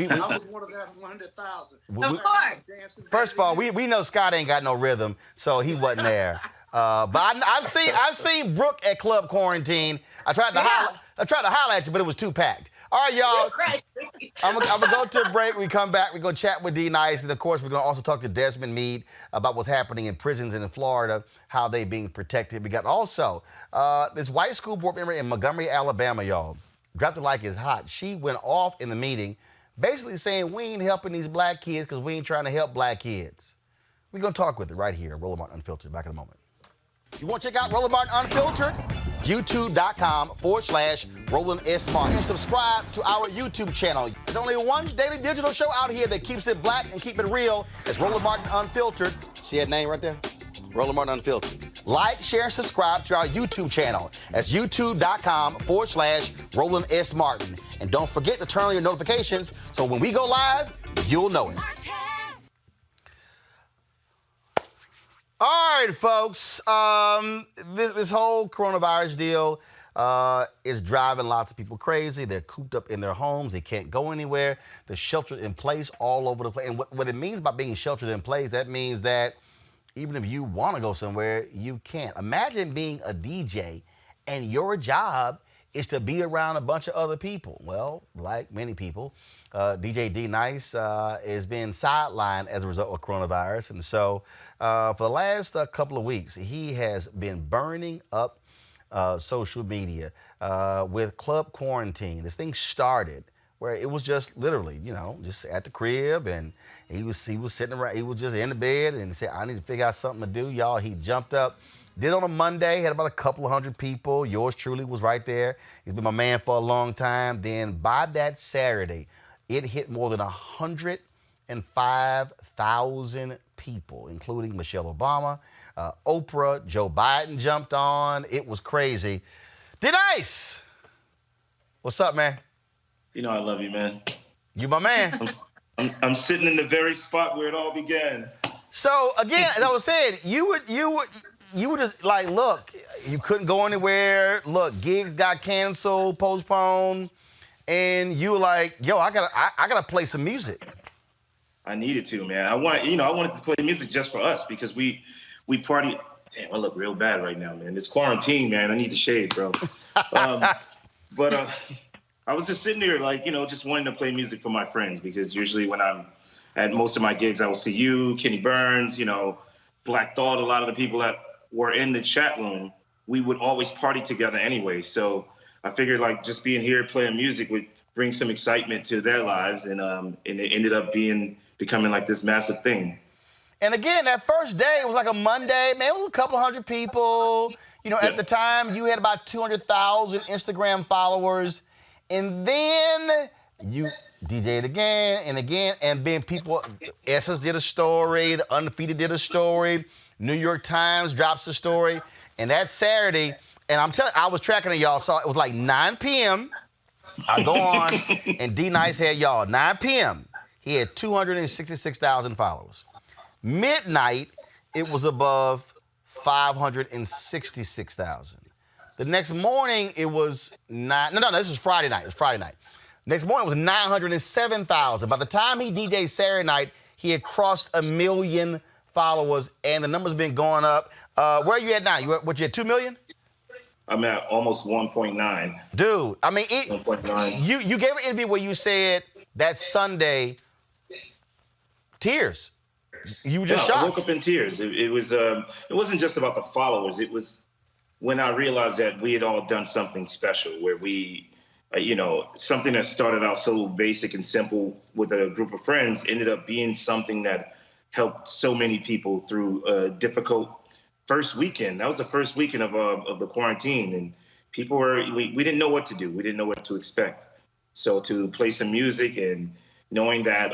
one of that 100,000. Of course. First of all, we know Scott ain't got no rhythm, so he wasn't there. But I've seen Brooke at club quarantine. I tried to holler at you, but it was too packed. All right, y'all. I'm gonna go to a break. We come back. We're gonna chat with D Nice, and of course, we're gonna also talk to Desmond Meade about what's happening in prisons in Florida, how they being protected. We got also this white school board member in Montgomery, Alabama, y'all. Dropped it like it's hot. She went off in the meeting, basically saying we ain't helping these black kids because we ain't trying to help black kids. We're gonna talk with her right here, Roland Martin Unfiltered. Back in a moment. You want to check out Roland Martin Unfiltered? YouTube.com/Roland S. Martin. And subscribe to our YouTube channel. There's only one daily digital show out here that keeps it black and keep it real. It's Roland Martin Unfiltered. See that name right there? Roland Martin Unfiltered. Like, share, and subscribe to our YouTube channel. That's YouTube.com/Roland S. Martin. And don't forget to turn on your notifications so when we go live, you'll know it. All right, folks. This whole coronavirus deal is driving lots of people crazy. They're cooped up in their homes. They can't go anywhere. They're sheltered in place all over the place. And what it means by being sheltered in place, that means that even if you want to go somewhere, you can't. Imagine being a DJ and your job is to be around a bunch of other people. Well, like many people, DJ D-Nice is being sidelined as a result of coronavirus. And so for the last couple of weeks, he has been burning up social media with club quarantine. This thing started where it was just literally, just at the crib, and he was sitting around, he was just in the bed and said, I need to figure out something to do, y'all. He jumped up. Did it on a Monday, had about a couple of hundred people. Yours truly was right there. He's been my man for a long time. Then by that Saturday, it hit more than 105,000 people, including Michelle Obama, Oprah, Joe Biden jumped on. It was crazy. D-Nice! What's up, man? You know I love you, man. You my man. I'm sitting in the very spot where it all began. So again, as I was saying, you were just like, look, you couldn't go anywhere. Look, gigs got canceled, postponed, and you were like, yo, I gotta play some music. I needed to, man. I wanted to play music just for us because we party. Damn, I look real bad right now, man. It's quarantine, man. I need to shave, bro. But I was just sitting there, like, just wanting to play music for my friends because usually when I'm at most of my gigs, I will see you, Kenny Burns, Black Thought, a lot of the people that were in the chat room, we would always party together anyway. So I figured like just being here playing music would bring some excitement to their lives, and it ended up becoming like this massive thing. And again, that first day, it was like a Monday, man, it was a couple hundred people. At the time, you had about 200,000 Instagram followers. And then you DJ'd again, and then people, Essence did a story, The Undefeated did a story, New York Times drops a story, and that Saturday, and I'm telling you, I was tracking it, y'all, so it was like 9 p.m., I go on, and D-Nice had y'all, 9 p.m., he had 266,000 followers. Midnight, it was above 566,000. The next morning, it was this was Friday night. It was Friday night. Next morning, it was 907,000. By the time he DJ'd Saturday night, he had crossed 1 million followers, and the number's been going up. Where are you at now? You at 2 million? I'm at almost 1.9. Dude, I mean, 1.9. You gave an interview where you said that Sunday, tears. You were just shocked. I woke up in tears. It wasn't just about the followers. It was when I realized that we had all done something special, where we, something that started out so basic and simple with a group of friends ended up being something that helped so many people through a difficult first weekend. That was the first weekend of the quarantine, and people we didn't know what to do. We didn't know what to expect. So to play some music and knowing that,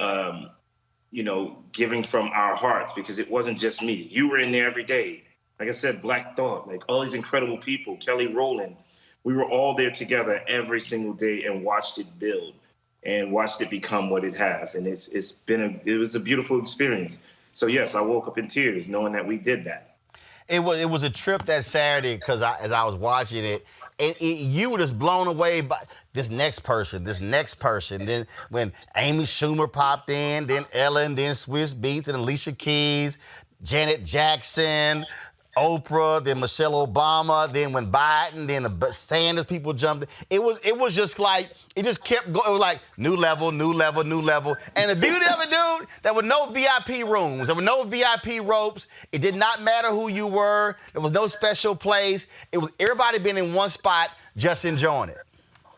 giving from our hearts, because it wasn't just me. You were in there every day. Like I said, Black Thought, like all these incredible people, Kelly Roland, we were all there together every single day and watched it build and watched it become what it has. And it was a beautiful experience. So yes, I woke up in tears knowing that we did that. It was a trip that Saturday because as I was watching it, and you were just blown away by this next person. Then when Amy Schumer popped in, then Ellen, then Swiss Beats, and Alicia Keys, Janet Jackson, Oprah, then Michelle Obama, then when Biden, then the Sanders people jumped in. It was just like, it just kept going. It was like new level. And the beauty of it, dude, there were no VIP rooms. There were no VIP ropes. It did not matter who you were. There was no special place. It was everybody being in one spot, just enjoying it.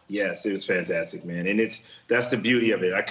Yes, it was fantastic, man. And that's the beauty of it. I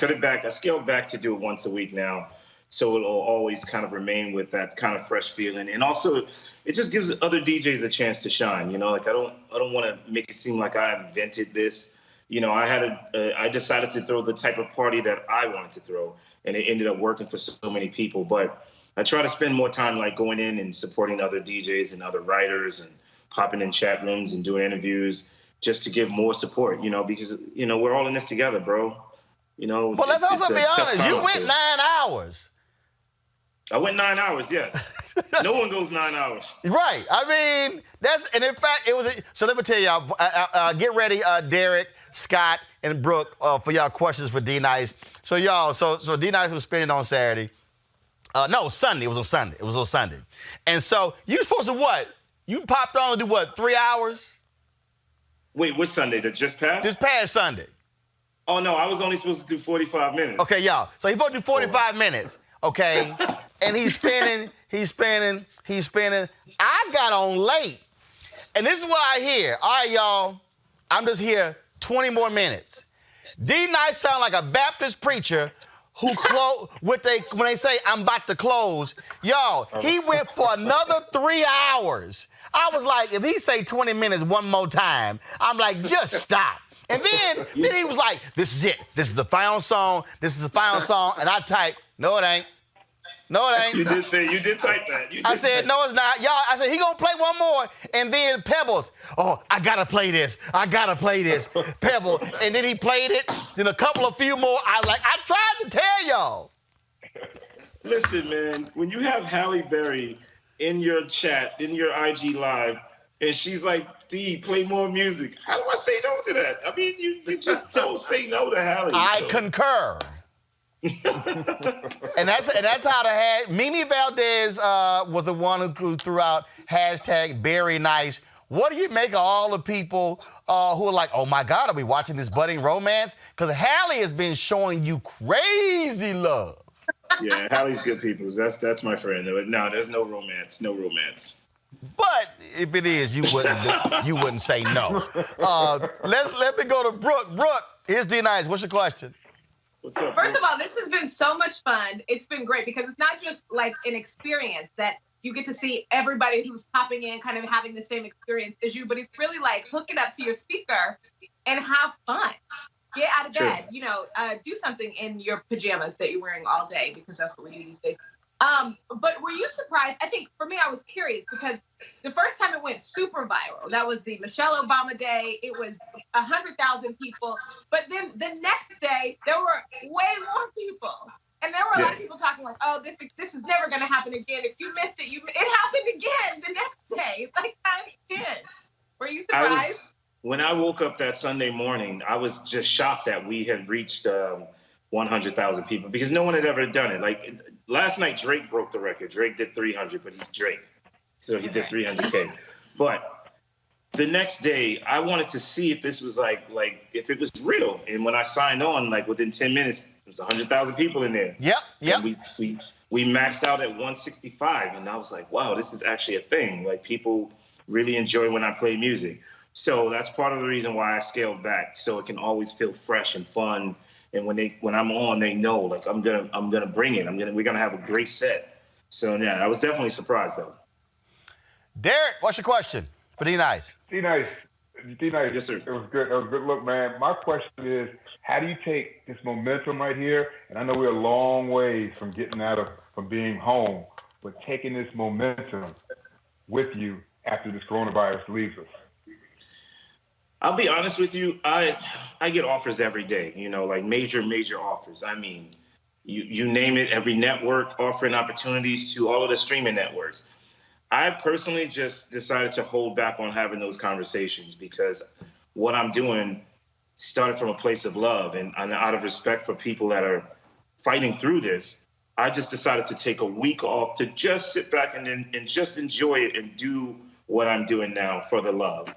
scaled back to do it once a week now. So it'll always kind of remain with that kind of fresh feeling. And also, it just gives other DJs a chance to shine. Like I don't want to make it seem like I invented this. I decided to throw the type of party that I wanted to throw, and it ended up working for so many people. But I try to spend more time like going in and supporting other DJs and other writers and popping in chat rooms and doing interviews just to give more support, because, we're all in this together, bro. But let's also be honest. You went 9 hours. I went 9 hours, yes. No one goes 9 hours. Right. I mean, and in fact, it was, so let me tell y'all, get ready, Derek, Scott, and Brooke, for y'all questions for D-Nice. So y'all, so D-Nice was spinning on Saturday. No, Sunday. It was on Sunday. And so you supposed to what? You popped on to do what, 3 hours? Wait, which Sunday? That just passed? This past Sunday. Oh, no, I was only supposed to do 45 minutes. Okay, y'all. So he supposed to do 45 minutes, okay? And he's spinning. I got on late. And this is what I hear. All right, y'all, I'm just here 20 more minutes. D-Nice sound like a Baptist preacher who when they say, I'm about to close. Y'all, he went for another 3 hours. I was like, if he say 20 minutes one more time, I'm like, just stop. And then he was like, this is it. This is the final song. And I typed, no, it ain't. No, it ain't. You did type that. I said, no, it's not. Y'all, I said, he gonna play one more. And then Pebbles, oh, I gotta play this. Pebble. And then he played it. Then a few more. I tried to tell y'all. Listen, man, when you have Halle Berry in your chat, in your IG live, and she's like, D, play more music. How do I say no to that? I mean, you just don't say no to Halle. I concur. and that's how Mimi Valdez was the one who threw out hashtag Berry Nice. What do you make of all the people who are like, oh my God, are we watching this budding romance? Because Halle has been showing you crazy love. Yeah, Halle's good people. That's my friend. No, there's no romance. No romance. But if it is, you wouldn't say no. Let me go to Brooke. Brooke, here's D-Nice. What's your question? What's up? First of all, this has been so much fun. It's been great because it's not just like an experience that you get to see everybody who's popping in kind of having the same experience as you, but it's really like hook it up to your speaker and have fun. Get out of bed, do something in your pajamas that you're wearing all day because that's what we do these days. But were you surprised? I think for me, I was curious because the first time it went super viral, that was the Michelle Obama day. It was 100,000 people. But then the next day, there were way more people. And there were a lot of people talking like, oh, this is never going to happen again. If you missed it, it happened again the next day. Like that again. Were you surprised? When I woke up that Sunday morning, I was just shocked that we had reached 100,000 people because no one had ever done it. Like last night, Drake broke the record. Drake did 300, but he's Drake. So he did 300K. But the next day, I wanted to see if this was like if it was real. And when I signed on, like within 10 minutes, there was 100,000 people in there. Yep. And we maxed out at 165. And I was like, wow, this is actually a thing. Like people really enjoy when I play music. So that's part of the reason why I scaled back. So it can always feel fresh and fun. And when I'm on, they know like I'm gonna bring it. We're gonna have a great set. So yeah, I was definitely surprised though. Derek, what's your question for D-Nice? D-Nice. Yes, sir. It was good. That was a good look, man. My question is, how do you take this momentum right here? And I know we're a long ways from from being home, but taking this momentum with you after this coronavirus leaves us. I'll be honest with you. I get offers every day, like major offers. I mean, you name it, every network offering opportunities to all of the streaming networks. I personally just decided to hold back on having those conversations because what I'm doing started from a place of love and out of respect for people that are fighting through this. I just decided to take a week off to just sit back and just enjoy it and do what I'm doing now for the love.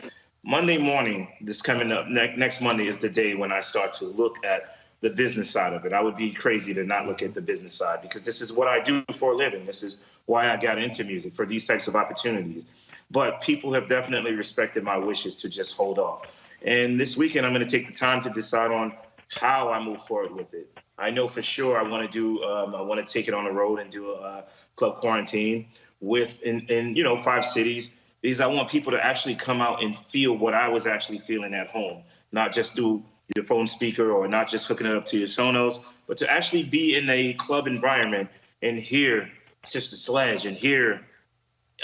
Monday morning, this coming up, next Monday is the day when I start to look at the business side of it. I would be crazy to not look at the business side because this is what I do for a living. This is why I got into music, for these types of opportunities. But people have definitely respected my wishes to just hold off. And this weekend, I'm going to take the time to decide on how I move forward with it. I know for sure I want to take it on the road and do a club quarantine in 5 cities. Because I want people to actually come out and feel what I was actually feeling at home, not just through your phone speaker or not just hooking it up to your Sonos, but to actually be in a club environment and hear Sister Sledge and hear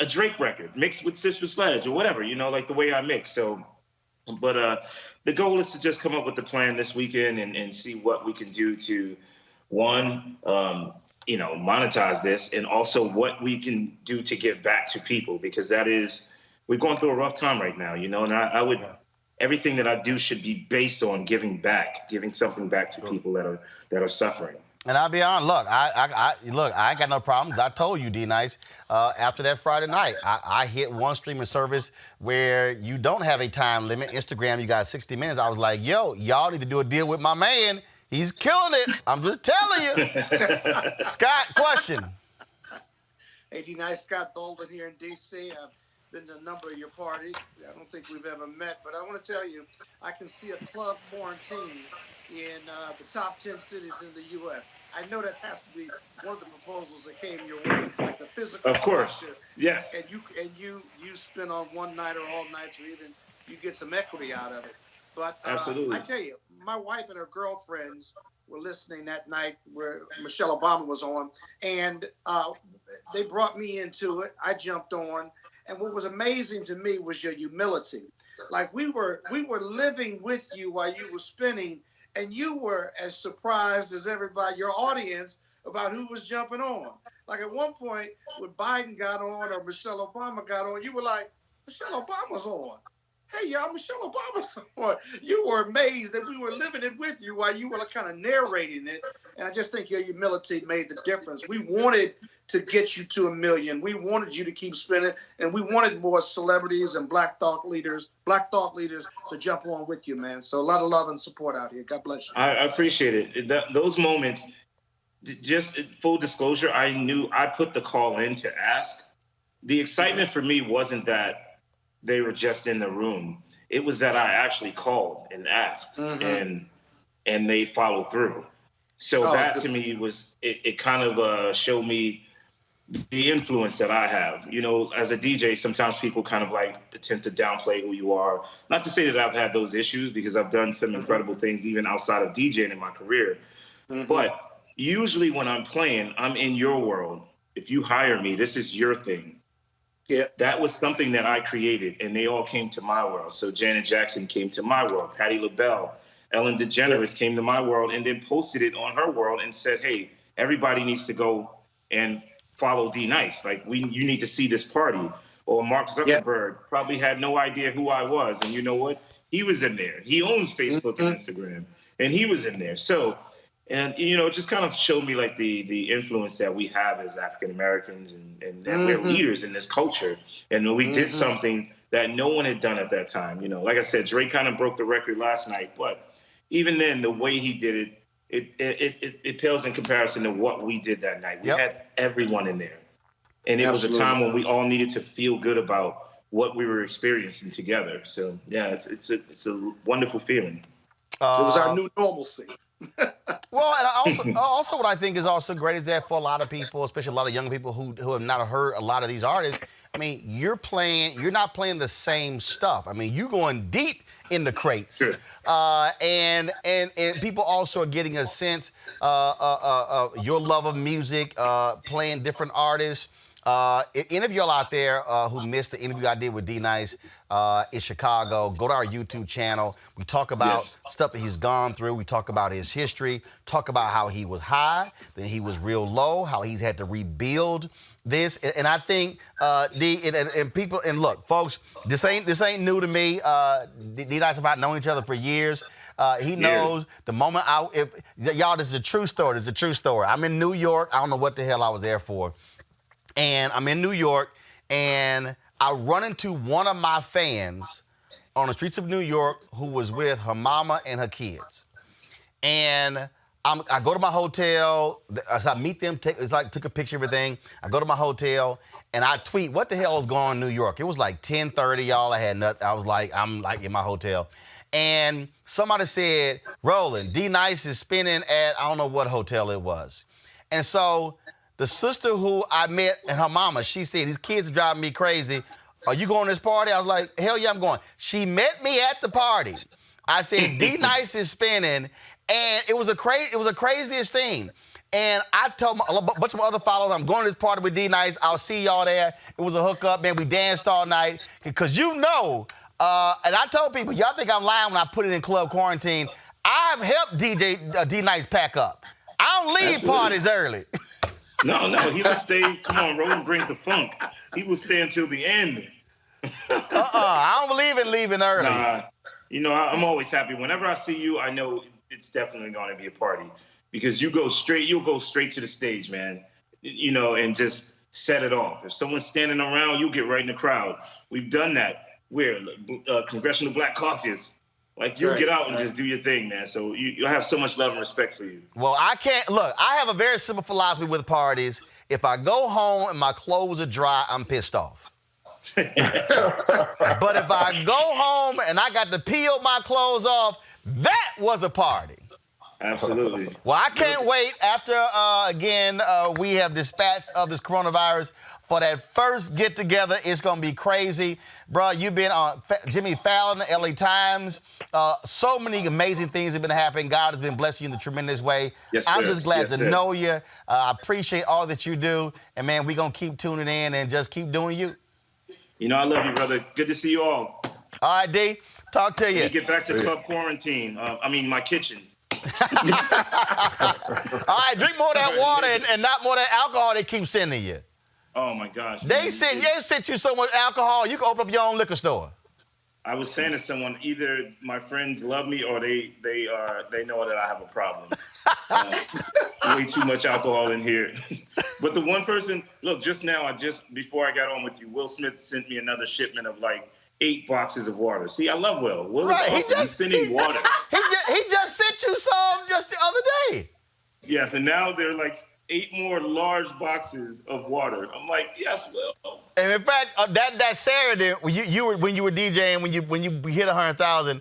a Drake record mixed with Sister Sledge or whatever, like the way I mix. So, but the goal is to just come up with the plan this weekend and see what we can do to, one, monetize this, and also what we can do to give back to people, because we're going through a rough time right now, and I would, everything that I do should be based on giving something back to people that are suffering. And I'll be honest, look, I ain't got no problems. I told you, D-Nice, after that Friday night, I hit one streaming service where you don't have a time limit. Instagram, you got 60 minutes. I was like, yo, y'all need to do a deal with my man. He's killing it. I'm just telling you. Scott, question. Hey, D-Nice, Scott Bolden here in D.C. I've been to a number of your parties. I don't think we've ever met, but I want to tell you, I can see a club quarantine in the top 10 cities in the U.S. I know that has to be one of the proposals that came your way, like the physical. Of course, structure. yes. And you spend on one night or all nights, or even you get some equity out of it. But Absolutely. I tell you, my wife and her girlfriends were listening that night where Michelle Obama was on, and they brought me into it. I jumped on, and what was amazing to me was your humility. Like we were living with you while you were spinning, and you were as surprised as everybody, your audience, about who was jumping on. Like at one point, when Biden got on or Michelle Obama got on, you were like, Michelle Obama's on. Hey, y'all, Michelle Obama's on. You were amazed that we were living it with you while you were kind of narrating it. And I just think your humility made the difference. We wanted to get you to 1 million. We wanted you to keep spinning, and we wanted more celebrities and black thought leaders to jump on with you, man. So a lot of love and support out here. God bless you. I appreciate it. Those moments, just full disclosure, I knew I put the call in to ask. The excitement for me wasn't that they were just in the room. It was that I actually called and asked, and they followed through. So that to me was, it kind of showed me the influence that I have. As a DJ, sometimes people kind of like attempt to downplay who you are. Not to say that I've had those issues, because I've done some incredible things even outside of DJing in my career. But usually when I'm playing, I'm in your world. If you hire me, this is your thing. Yeah, that was something that I created, and they all came to my world. So Janet Jackson came to my world. Patti LaBelle, Ellen DeGeneres came to my world, and then posted it on her world and said, "Hey, everybody needs to go and follow D-Nice. Like you need to see this party." Or Mark Zuckerberg probably had no idea who I was, and you know what? He was in there. He owns Facebook and Instagram, and he was in there. So. And, it just kind of showed me like the influence that we have as African Americans, and that we're leaders in this culture. And we did something that no one had done at that time. Like I said, Drake kind of broke the record last night, but even then, the way he did it pales in comparison to what we did that night. We had everyone in there. And it was a time when we all needed to feel good about what we were experiencing together. So, yeah, it's a wonderful feeling. It was our new normalcy. Well, and also what I think is also great is that for a lot of people, especially a lot of young people who have not heard a lot of these artists, I mean, you're not playing the same stuff. I mean, you're going deep in the crates. Sure. And people also are getting a sense of your love of music, playing different artists. If any of y'all out there who missed the interview I did with D-Nice in Chicago, go to our YouTube channel. We talk about stuff that he's gone through. We talk about his history, talk about how he was high, then he was real low, how he's had to rebuild this. And I think people, and look, folks, this ain't new to me. D-Nice and I have known each other for years. He knows the moment y'all, this is a true story. This is a true story. I'm in New York. I don't know what the hell I was there for. And I'm in New York, and I run into one of my fans on the streets of New York who was with her mama and her kids. And I go to my hotel. So I meet them, took a picture of everything. I go to my hotel, and I tweet, what the hell is going on in New York? It was like 10:30, y'all. I had nothing. I was like, I'm like in my hotel. And somebody said, Roland, D-Nice is spinning at, I don't know what hotel it was. And so the sister who I met and her mama, she said, these kids are driving me crazy. Are you going to this party? I was like, hell yeah, I'm going. She met me at the party. I said, D-Nice is spinning. And it was the craziest thing. And I told a bunch of my other followers, I'm going to this party with D-Nice. I'll see y'all there. It was a hookup, man. We danced all night. Because and I told people, y'all think I'm lying when I put it in club quarantine. I've helped DJ D-Nice pack up. I don't leave parties early. No, he would stay. Come on, Roland brings the funk. He would stay until the end. I don't believe in leaving early. Nah, you know, I'm always happy. Whenever I see you, I know it's definitely going to be a party because you'll go straight to the stage, man. You know, and just set it off. If someone's standing around, you'll get right in the crowd. We've done that. We're Congressional Black Caucus. Like, you'll get out and just do your thing, man. So you'll have so much love and respect for you. Well, I can't. Look, I have a very simple philosophy with parties. If I go home and my clothes are dry, I'm pissed off. But if I go home and I got to peel my clothes off, that was a party. Absolutely. Well, I can't wait after, we have dispatched of this coronavirus for that first get-together. It's going to be crazy. Bro, you've been on Jimmy Fallon, the LA Times. So many amazing things have been happening. God has been blessing you in a tremendous way. Yes, sir. I'm just glad Yes, to sir. know you. I appreciate all that you do. And, man, we're going to keep tuning in and just keep doing you. You know, I love you, brother. Good to see you all. All right, D. Talk to you. Let me get back to club quarantine. My kitchen. All right, drink more of that water and not more of that alcohol they keep sending you. Oh, my gosh. They sent you so much alcohol, you can open up your own liquor store. I was saying to someone, either my friends love me or they know that I have a problem. Way too much alcohol in here. But the one person, look, just now, before I got on with you, Will Smith sent me another shipment of like 8 boxes of water. See, I love Will. Will is awesome. He's sending water. He just sent you some just the other day. Yes, and now there are like 8 more large boxes of water. I'm like, yes, Will. And in fact, that Saturday when you were DJing, when you hit 100,000,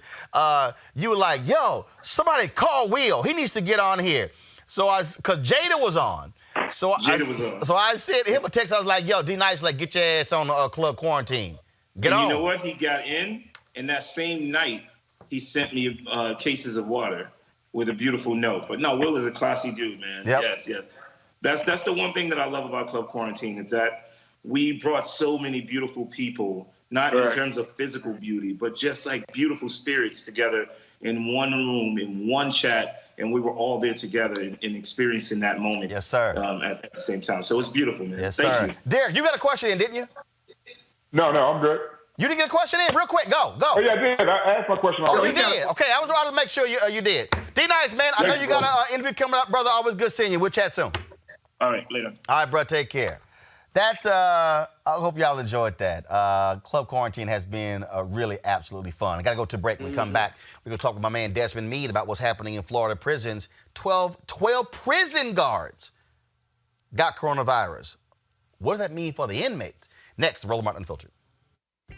you were like, yo, somebody call Will. He needs to get on here. So because Jada was on. So I sent him a text. I was like, yo, D-Nice, like, get your ass on club quarantine. Get on. You know what? He got in, and that same night, he sent me cases of water with a beautiful note. But no, Will is a classy dude, man. Yep. Yes. That's the one thing that I love about Club Quarantine is that we brought so many beautiful people, not in terms of physical beauty, but just like beautiful spirits together in one room, in one chat, and we were all there together and experiencing that moment. Yes, sir. At the same time. So it's beautiful, man. Yes, Thank sir. you. Derek, you got a question in, didn't you? No, I'm good. You didn't get a question in? Real quick, go. Oh, yeah, I did. I asked my question Oh, already. you did? Okay, I was about to make sure you did. D-Nice, man, I know you got an interview coming up, brother. Always good seeing you. We'll chat soon. All right, later. All right, bro, take care. I hope y'all enjoyed that. Club Quarantine has been really absolutely fun. I got to go to a break. When we come back, we're going to talk with my man Desmond Meade about what's happening in Florida prisons. 12 prison guards got coronavirus. What does that mean for the inmates? Next, Roland Martin Unfiltered.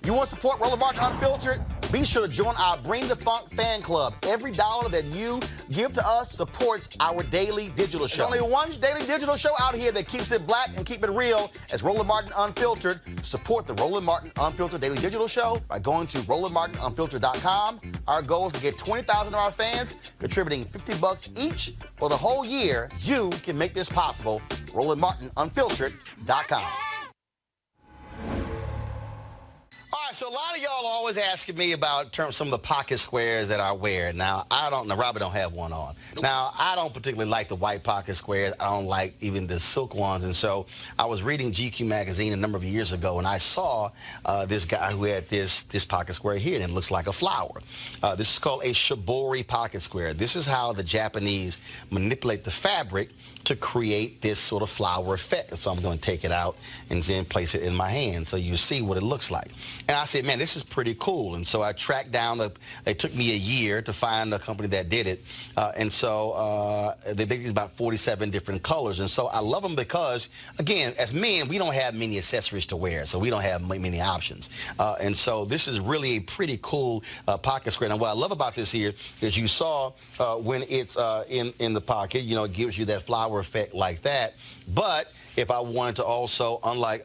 You want to support Roland Martin Unfiltered? Be sure to join our Bring the Funk fan club. Every dollar that you give to us supports our daily digital show. There's only one daily digital show out here that keeps it black and keep it real as Roland Martin Unfiltered. Support the Roland Martin Unfiltered daily digital show by going to RolandMartinUnfiltered.com. Our goal is to get 20,000 of our fans contributing $50 each for the whole year. You can make this possible. RolandMartinUnfiltered.com. All right, so a lot of y'all are always asking me about some of the pocket squares that I wear. Now, Robert don't have one on. Now, I don't particularly like the white pocket squares. I don't like even the silk ones. And so I was reading GQ magazine a number of years ago, and I saw this guy who had this pocket square here, and it looks like a flower. This is called a shibori pocket square. This is how the Japanese manipulate the fabric to create this sort of flower effect. So I'm going to take it out and then place it in my hand so you see what it looks like. And I said, man, this is pretty cool. And so I tracked down, it took me a year to find a company that did it. And so they make these about 47 different colors. And so I love them because, again, as men, we don't have many accessories to wear, so we don't have many options. And so this is really a pretty cool pocket square. Now, what I love about this here is you saw when it's in the pocket, you know, it gives you that flower effect like that. But if I wanted to also, unlike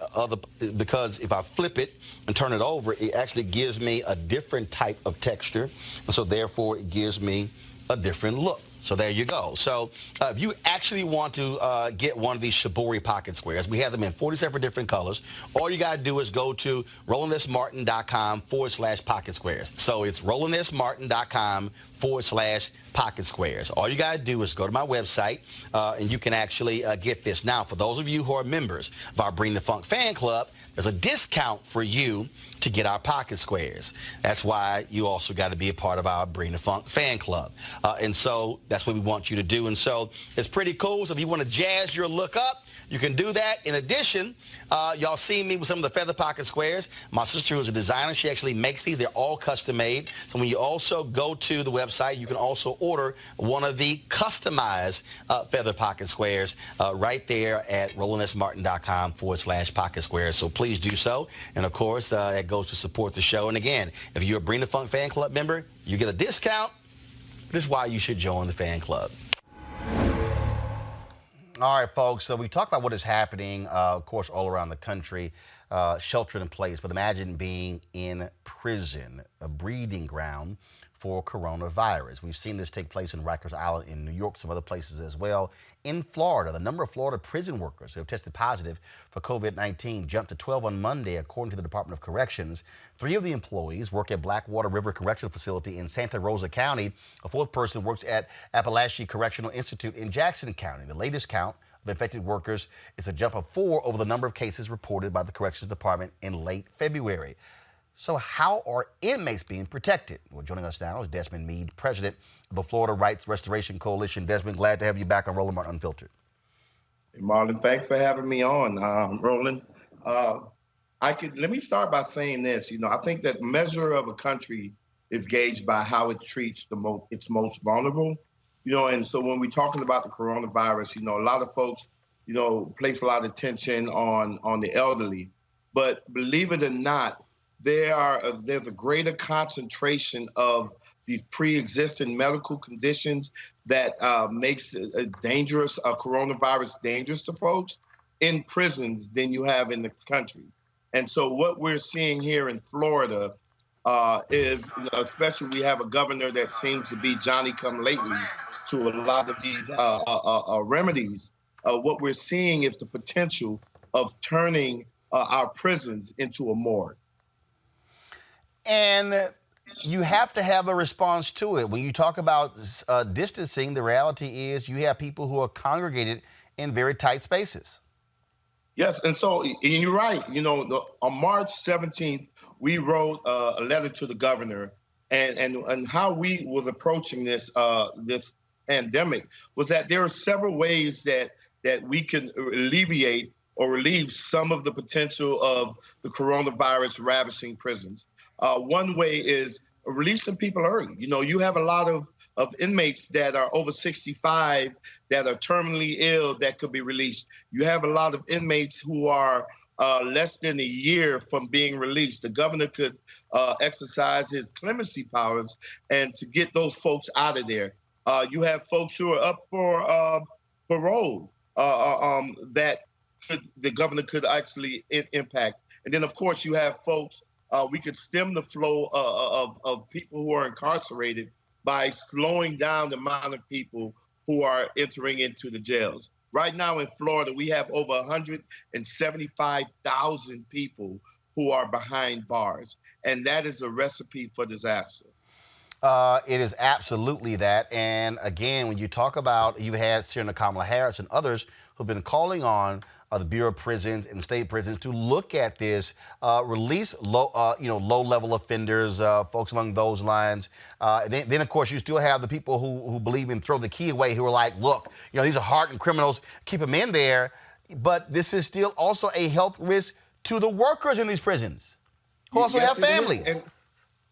because if I flip it and turn it over, However, it actually gives me a different type of texture, and so therefore it gives me a different look. So there you go. So if you actually want to get one of these Shibori pocket squares, we have them in 47 different colors. All you got to do is go to RolandSMartin.com/pocket squares. So it's RolandSMartin.com/pocket squares. All you got to do is go to my website and you can actually get this. Now, for those of you who are members of our Bring the Funk fan club, there's a discount for you to get our pocket squares. That's why you also got to be a part of our Bring the Funk fan club. And so that's what we want you to do. And so it's pretty cool. So if you want to jazz your look up, you can do that. In addition, y'all see me with some of the feather pocket squares. My sister, who's a designer, she actually makes these. They're all custom made. So when you also go to the website, you can also order one of the customized feather pocket squares right there at RolandSMartin.com/pocket squares. So please do so. And of course, that goes to support the show. And again, if you're a Bring the Funk fan club member, you get a discount. This is why you should join the fan club. All right, folks, so we talked about what is happening, of course, all around the country, sheltering in place. But imagine being in prison, a breeding ground for coronavirus. We've seen this take place in Rikers Island in New York, some other places as well. In Florida, the number of Florida prison workers who have tested positive for COVID-19 jumped to 12 on Monday, according to the Department of Corrections. 3 of the employees work at Blackwater River Correctional Facility in Santa Rosa County. A 4th person works at Appalachia Correctional Institute in Jackson County. The latest count of infected workers is a jump of 4 over the number of cases reported by the Corrections Department in late February. So how are inmates being protected? Well, joining us now is Desmond Meade, president of the Florida Rights Restoration Coalition. Desmond, glad to have you back on Roland Martin Unfiltered. Hey, Marlon, thanks for having me on, Roland. Let me start by saying this. I think that measure of a country is gauged by how it treats its most vulnerable. And so when we're talking about the coronavirus, a lot of folks, place a lot of attention on the elderly. But believe it or not, there's a greater concentration of these pre-existing medical conditions that makes a coronavirus dangerous to folks in prisons than you have in this country. And so what we're seeing here in Florida is, especially we have a governor that seems to be Johnny-come-lately to a lot of these remedies. What we're seeing is the potential of turning our prisons into a morgue. And you have to have a response to it. When you talk about distancing, the reality is you have people who are congregated in very tight spaces. Yes, and you're right. On March 17th, we wrote a letter to the governor, and how we was approaching this pandemic was that there are several ways that we can alleviate or relieve some of the potential of the coronavirus ravaging prisons. One way is releasing people early. You have a lot of inmates that are over 65 that are terminally ill that could be released. You have a lot of inmates who are less than a year from being released. The governor could exercise his clemency powers and to get those folks out of there. You have folks who are up for parole that the governor could actually impact. And then, of course, you have folks. We could stem the flow of people who are incarcerated by slowing down the amount of people who are entering into the jails. Right now in Florida, we have over 175,000 people who are behind bars, and that is a recipe for disaster. It is absolutely that. And again, when you talk about, you've had Senator Kamala Harris and others who've been calling on the Bureau of Prisons and state prisons to look at this, release low-level offenders, folks along those lines. Then, of course, you still have the people who believe in throw the key away, who are like, look, these are hardened criminals, keep them in there. But this is still also a health risk to the workers in these prisons who also have families.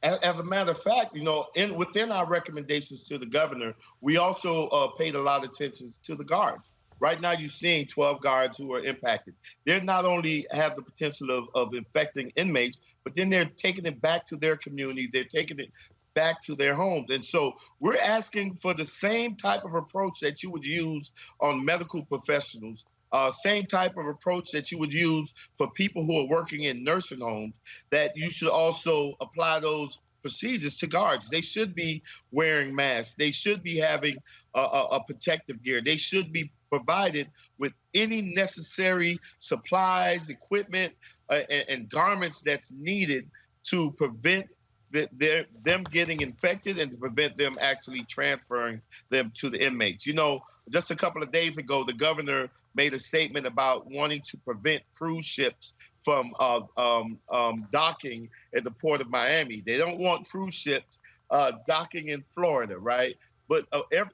As a matter of fact, within our recommendations to the governor, we also paid a lot of attention to the guards. Right now, you're seeing 12 guards who are impacted. They not only have the potential of infecting inmates, but then they're taking it back to their community. They're taking it back to their homes. And so we're asking for the same type of approach that you would use on medical professionals Same type of approach that you would use for people who are working in nursing homes, that you should also apply those procedures to guards. They should be wearing masks. They should be having a protective gear. They should be provided with any necessary supplies, equipment, and garments that's needed to prevent them getting infected and to prevent them actually transferring them to the inmates. You know, just a couple of days ago, the governor made a statement about wanting to prevent cruise ships from docking at the port of Miami. They don't want cruise ships docking in Florida, right? But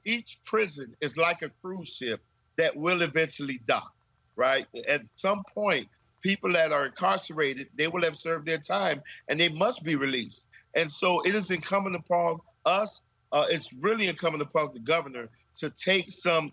each prison is like a cruise ship that will eventually dock, right? At some point, people that are incarcerated, they will have served their time and they must be released. And so it is incumbent upon us, it's really incumbent upon the governor to take some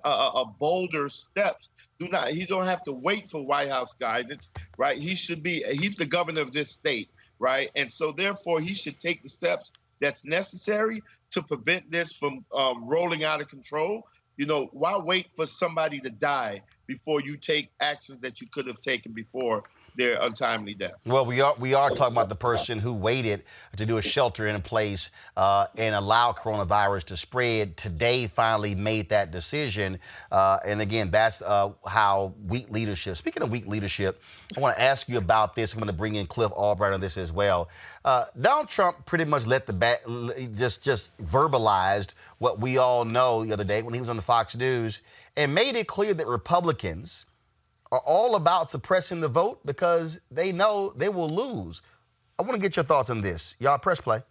bolder steps. He don't have to wait for White House guidance, right? He's the governor of this state, right? And so therefore he should take the steps that's necessary to prevent this from rolling out of control. You know, why wait for somebody to die before you take actions that you could have taken before their untimely death? Well, we are talking about the person who waited to do a shelter in place and allow coronavirus to spread. Today finally made that decision. And again, that's how weak leadership. Speaking of weak leadership, I want to ask you about this. I'm going to bring in Cliff Albright on this as well. Donald Trump pretty much just verbalized what we all know the other day when he was on the Fox News and made it clear that Republicans are all about suppressing the vote because they know they will lose. I want to get your thoughts on this. Y'all press play.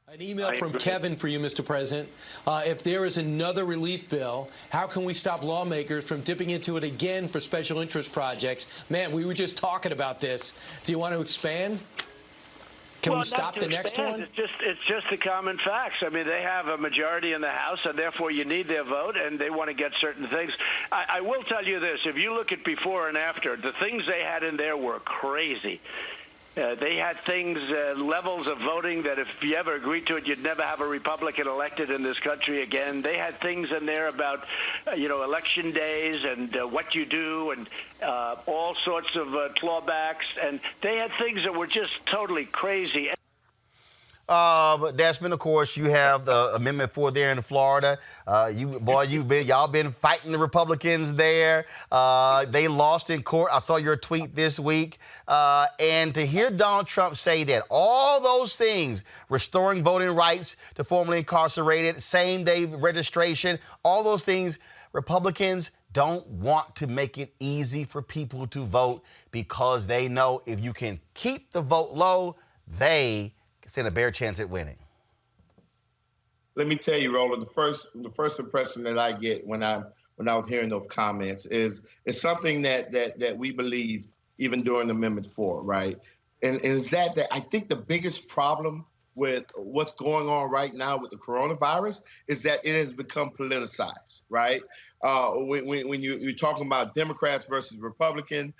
An email from Kevin for you, Mr. President. If there is another relief bill, how can we stop lawmakers from dipping into it again for special interest projects? Man, we were just talking about this. Do you want to expand? Can we stop the next one? It's just the common facts. I mean, they have a majority in the House, and therefore you need their vote, and they want to get certain things. I will tell you this. If you look at before and after, the things they had in there were crazy. They had things, levels of voting that if you ever agreed to it, you'd never have a Republican elected in this country again. They had things in there about, election days and what you do and all sorts of clawbacks. And they had things that were just totally crazy. But Desmond, of course, you have the Amendment 4 there in Florida. Y'all been fighting the Republicans there. They lost in court. I saw your tweet this week. And to hear Donald Trump say that all those things, restoring voting rights to formerly incarcerated, same-day registration, all those things, Republicans don't want to make it easy for people to vote because they know if you can keep the vote low, they stand a bare chance at winning. Let me tell you, Roland, the first impression that I get when I was hearing those comments is something that we believed even during Amendment 4, right? And is that I think the biggest problem with what's going on right now with the coronavirus is that it has become politicized, right? When you're talking about Democrats versus Republicans,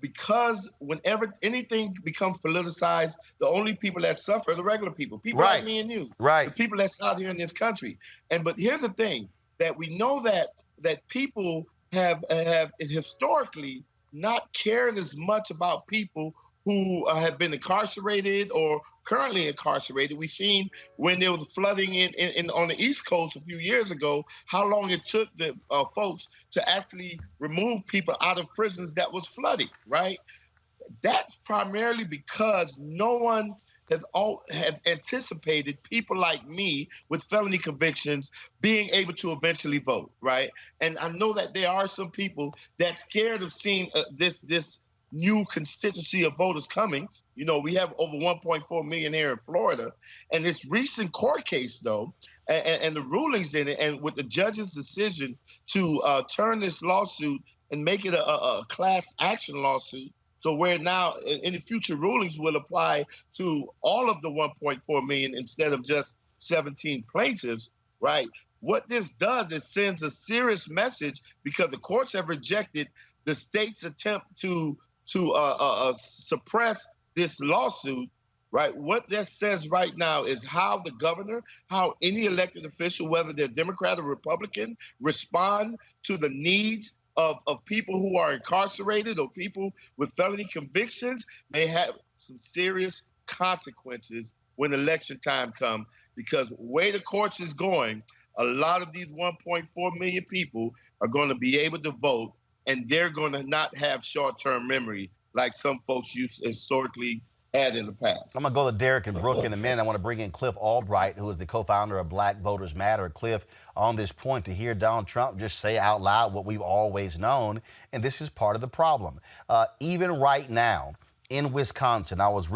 because whenever anything becomes politicized, the only people that suffer are the regular people like me and you, the people that's out here in this country. But here's the thing, that we know that people have historically not cared as much about people who have been incarcerated or currently incarcerated. We've seen when there was flooding on the East Coast a few years ago, how long it took the folks to actually remove people out of prisons that was flooding, right? That's primarily because no one had anticipated people like me with felony convictions being able to eventually vote, right? And I know that there are some people that's scared of seeing this new constituency of voters coming. We have over 1.4 million here in Florida. And this recent court case, though, and the rulings in it, and with the judge's decision to turn this lawsuit and make it a class action lawsuit, so where now any future rulings will apply to all of the 1.4 million instead of just 17 plaintiffs, right? What this does is sends a serious message, because the courts have rejected the state's attempt to suppress this lawsuit, right? What that says right now is how the governor, how any elected official, whether they're Democrat or Republican, respond to the needs of people who are incarcerated or people with felony convictions may have some serious consequences when election time comes, because the way the courts is going, a lot of these 1.4 million people are going to be able to vote, and they're going to not have short-term memory like some folks used historically had in the past. I'm going to go to Derek and Brooke in a minute. I want to bring in Cliff Albright, who is the co-founder of Black Voters Matter. Cliff, on this point, to hear Donald Trump just say out loud what we've always known, and this is part of the problem. Even right now in Wisconsin, I was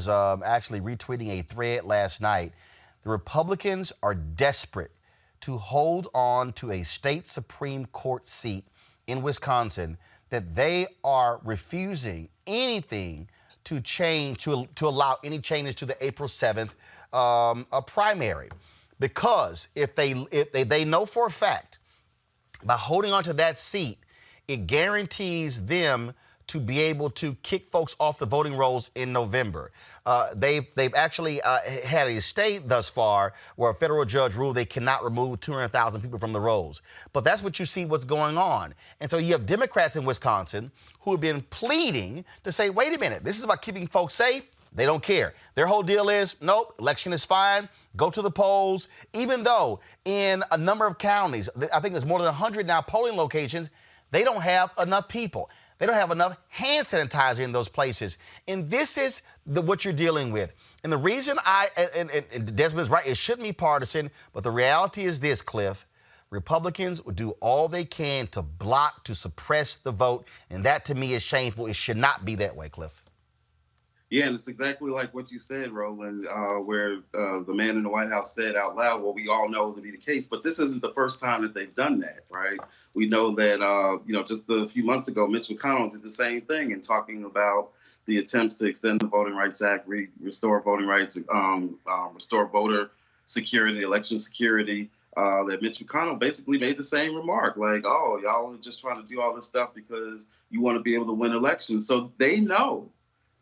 actually retweeting a thread last night. The Republicans are desperate to hold on to a state Supreme Court seat in Wisconsin that they are refusing anything to change, to allow any changes to the April 7th primary. Because if they know for a fact, by holding on to that seat, it guarantees them to be able to kick folks off the voting rolls in November. They've actually had a state thus far where a federal judge ruled they cannot remove 200,000 people from the rolls. But that's what you see what's going on. And so you have Democrats in Wisconsin who have been pleading to say, wait a minute, this is about keeping folks safe. They don't care. Their whole deal is, nope, election is fine, go to the polls, even though in a number of counties, I think there's more than 100 now polling locations, they don't have enough people. They don't have enough hand sanitizer in those places. And this is what you're dealing with. And the reason and Desmond's right, it shouldn't be partisan, but the reality is this, Cliff. Republicans will do all they can to block, to suppress the vote. And that, to me, is shameful. It should not be that way, Cliff. Yeah, and it's exactly like what you said, Roland, where the man in the White House said out loud, well, we all know to be the case, but this isn't the first time that they've done that, right? We know that, just a few months ago, Mitch McConnell did the same thing in talking about the attempts to extend the Voting Rights Act, restore voting rights, restore voter security, election security, that Mitch McConnell basically made the same remark, like, oh, y'all are just trying to do all this stuff because you want to be able to win elections. So they know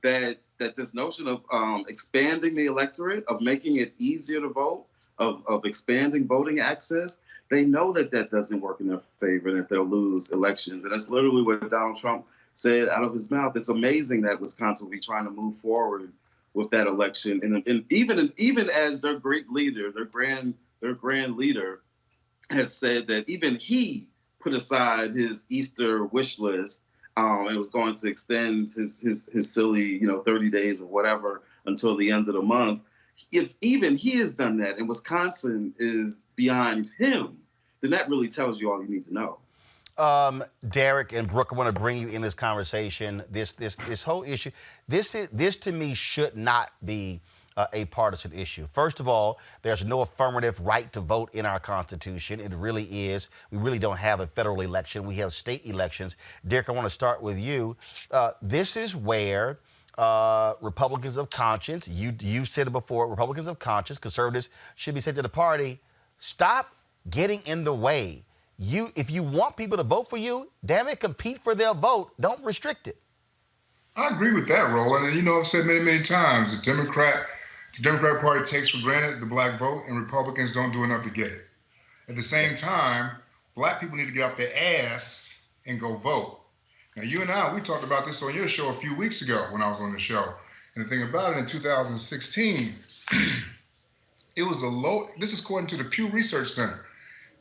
that this notion of expanding the electorate, of making it easier to vote, of expanding voting access, they know that doesn't work in their favor, that they'll lose elections. And that's literally what Donald Trump said out of his mouth. It's amazing that Wisconsin will be trying to move forward with that election. And even as their great leader, their grand leader has said that even he put aside his Easter wish list and was going to extend his silly, 30 days or whatever until the end of the month. If even he has done that and Wisconsin is behind him, then that really tells you all you need to know. Derek and Brooke, I want to bring you in this conversation. This whole issue, this to me should not be a partisan issue. First of all, there's no affirmative right to vote in our Constitution. It really is. We really don't have a federal election. We have state elections. Derek, I want to start with you. This is where Republicans of conscience, you said it before, Republicans of conscience, conservatives should be saying to the party, stop getting in the way. If you want people to vote for you, damn it, compete for their vote. Don't restrict it. I agree with that, Roland. And I've said many, many times, the Democrat Party takes for granted the black vote, and Republicans don't do enough to get it. At the same time, black people need to get off their ass and go vote. Now, you and I, we talked about this on your show a few weeks ago when I was on the show. And the thing about it, in 2016, it was this is according to the Pew Research Center,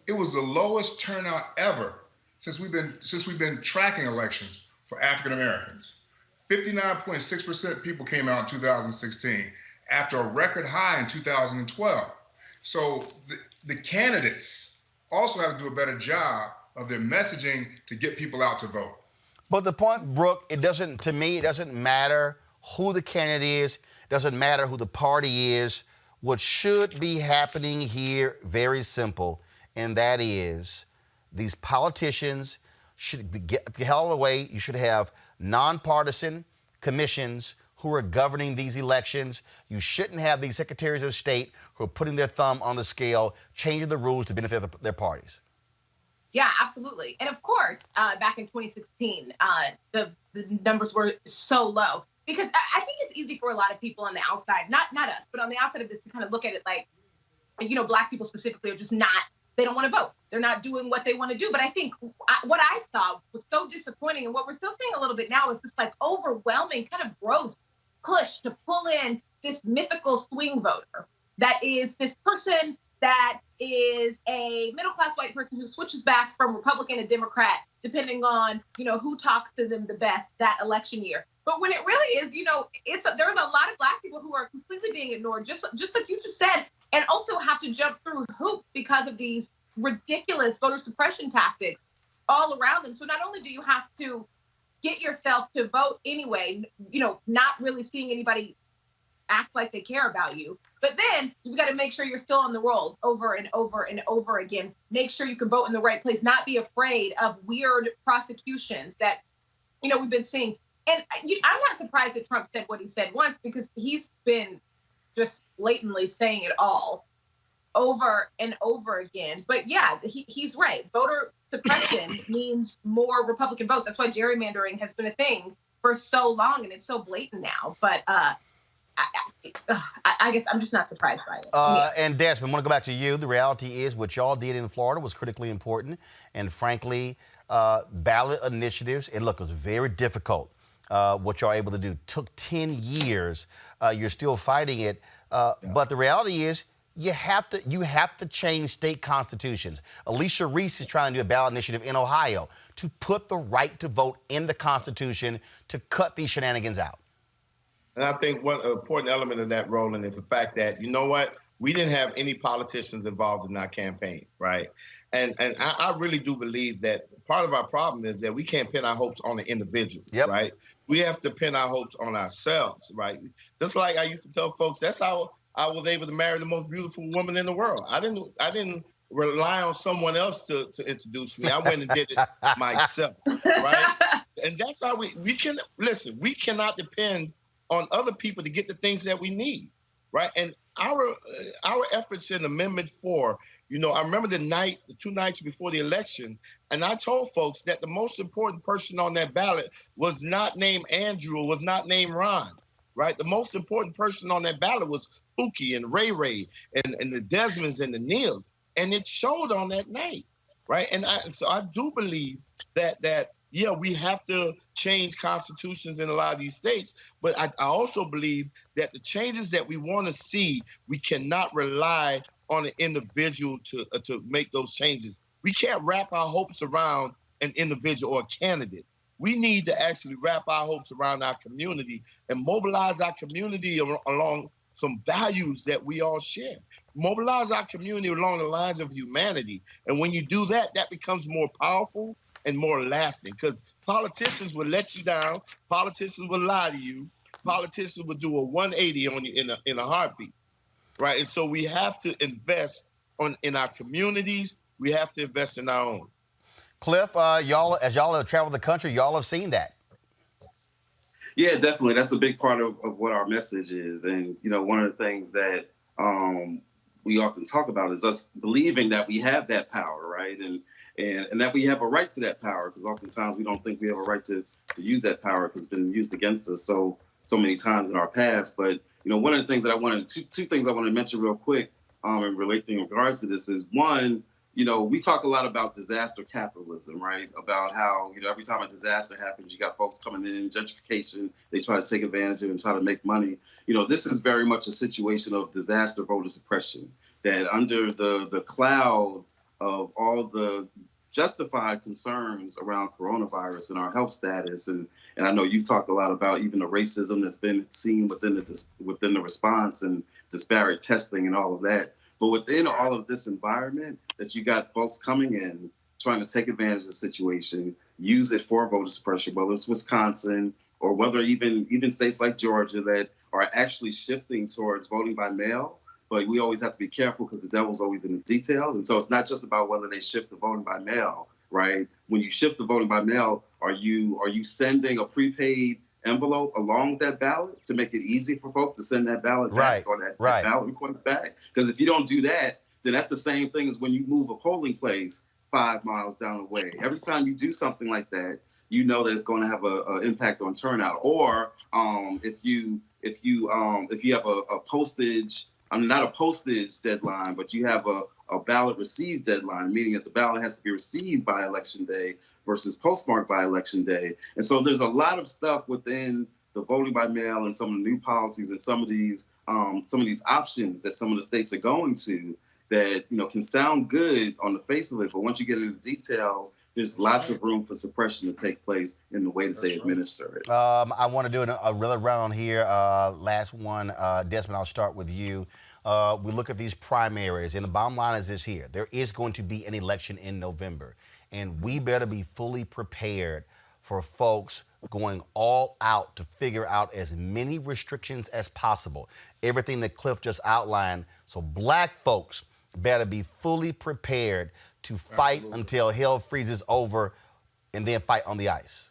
it was the lowest turnout ever since we've been tracking elections for African Americans. 59.6% people came out in 2016 after a record high in 2012. So the candidates also have to do a better job of their messaging to get people out to vote. But the point, Brooke, to me, it doesn't matter who the candidate is, it doesn't matter who the party is. What should be happening here, very simple, and that is these politicians should get held away. You should have nonpartisan commissions who are governing these elections. You shouldn't have these secretaries of state who are putting their thumb on the scale, changing the rules to benefit their parties. Yeah, absolutely. And of course, back in 2016, the numbers were so low because I think it's easy for a lot of people on the outside, not us, but on the outside of this to kind of look at it like, Black people specifically are just not they don't want to vote. They're not doing what they want to do. But I think what I saw was so disappointing, and what we're still seeing a little bit now is this like overwhelming, kind of gross push to pull in this mythical swing voter that is this person that is a middle-class white person who switches back from Republican to Democrat depending on, who talks to them the best that election year. But when it really is, there's a lot of Black people who are completely being ignored, just like you just said, and also have to jump through hoops because of these ridiculous voter suppression tactics all around them. So not only do you have to get yourself to vote anyway, not really seeing anybody act like they care about you, but then you've got to make sure you're still on the rolls over and over and over again. Make sure you can vote in the right place, not be afraid of weird prosecutions that, we've been seeing. And I'm not surprised that Trump said what he said once, because he's been just blatantly saying it all over and over again. But yeah, he's right. Voter suppression means more Republican votes. That's why gerrymandering has been a thing for so long, and it's so blatant now. But I guess I'm just not surprised by it. And Desmond, I want to go back to you. The reality is what y'all did in Florida was critically important. And frankly, ballot initiatives, and look, it was very difficult. What y'all able to do took 10 years. You're still fighting it. But the reality is you have to change state constitutions. Alicia Reese is trying to do a ballot initiative in Ohio to put the right to vote in the Constitution to cut these shenanigans out. And I think one important element of that, Roland, is the fact that, we didn't have any politicians involved in our campaign, right? And I really do believe that part of our problem is that we can't pin our hopes on the individual, right? We have to pin our hopes on ourselves, right? Just like I used to tell folks, that's how I was able to marry the most beautiful woman in the world. I didn't rely on someone else to introduce me. I went and did it myself, right? And that's how we cannot depend on other people to get the things that we need, right? And our efforts in Amendment 4, I remember the 2 nights before the election, and I told folks that the most important person on that ballot was not named Andrew, was not named Ron, right? The most important person on that ballot was Pookie and Ray Ray and the Desmonds and the Neils, and it showed on that night, right? And so I do believe that we have to change constitutions in a lot of these states, but I also believe that the changes that we want to see, we cannot rely on an individual to make those changes. We can't wrap our hopes around an individual or a candidate. We need to actually wrap our hopes around our community and mobilize our community along some values that we all share. Mobilize our community along the lines of humanity. And when you do that, that becomes more powerful and more lasting, because politicians will let you down. Politicians will lie to you. Politicians will do a 180 on you in a heartbeat, right? And so we have to invest in our communities. We have to invest in our own. Cliff, as y'all have traveled the country, y'all have seen that. Yeah, definitely. That's a big part of what our message is. And, one of the things that we often talk about is us believing that we have that power, right? And that we have a right to that power, because oftentimes we don't think we have a right to use that power because it's been used against us so many times in our past. But, one of the things that two things I want to mention real quick in regards to this is, one, we talk a lot about disaster capitalism, right? About how, every time a disaster happens, you got folks coming in, gentrification, they try to take advantage of it and try to make money. This is very much a situation of disaster voter suppression, that under the cloud of all the justified concerns around coronavirus and our health status, and I know you've talked a lot about even the racism that's been seen within the response and disparate testing and all of that. But within all of this environment, that you got folks coming in trying to take advantage of the situation, use it for voter suppression, whether it's Wisconsin or whether even states like Georgia that are actually shifting towards voting by mail. But we always have to be careful because the devil's always in the details. And so it's not just about whether they shift the voting by mail, right? When you shift the voting by mail, are you sending a prepaid envelope along with that ballot to make it easy for folks to send that ballot back or that ballot request back? Because if you don't do that, then that's the same thing as when you move a polling place 5 miles down the way. Every time you do something like that, that it's going to have an impact on turnout. Or if you have a postage, not a postage deadline, but you have a a ballot received deadline, meaning that the ballot has to be received by Election Day versus postmarked by Election Day. And so there's a lot of stuff within the voting by mail and some of the new policies and some of these options that some of the states are going to that, you know, can sound good on the face of it, but once you get into the details, there's lots of room for suppression to take place in the way that they administer it. I want to do another round here. Last one, Desmond, I'll start with you. We look at these primaries, and the bottom line is this here. There is going to be an election in November, and we better be fully prepared for folks going all out to figure out as many restrictions as possible. Everything that Cliff just outlined. So black folks better be fully prepared to fight until hell freezes over and then fight on the ice.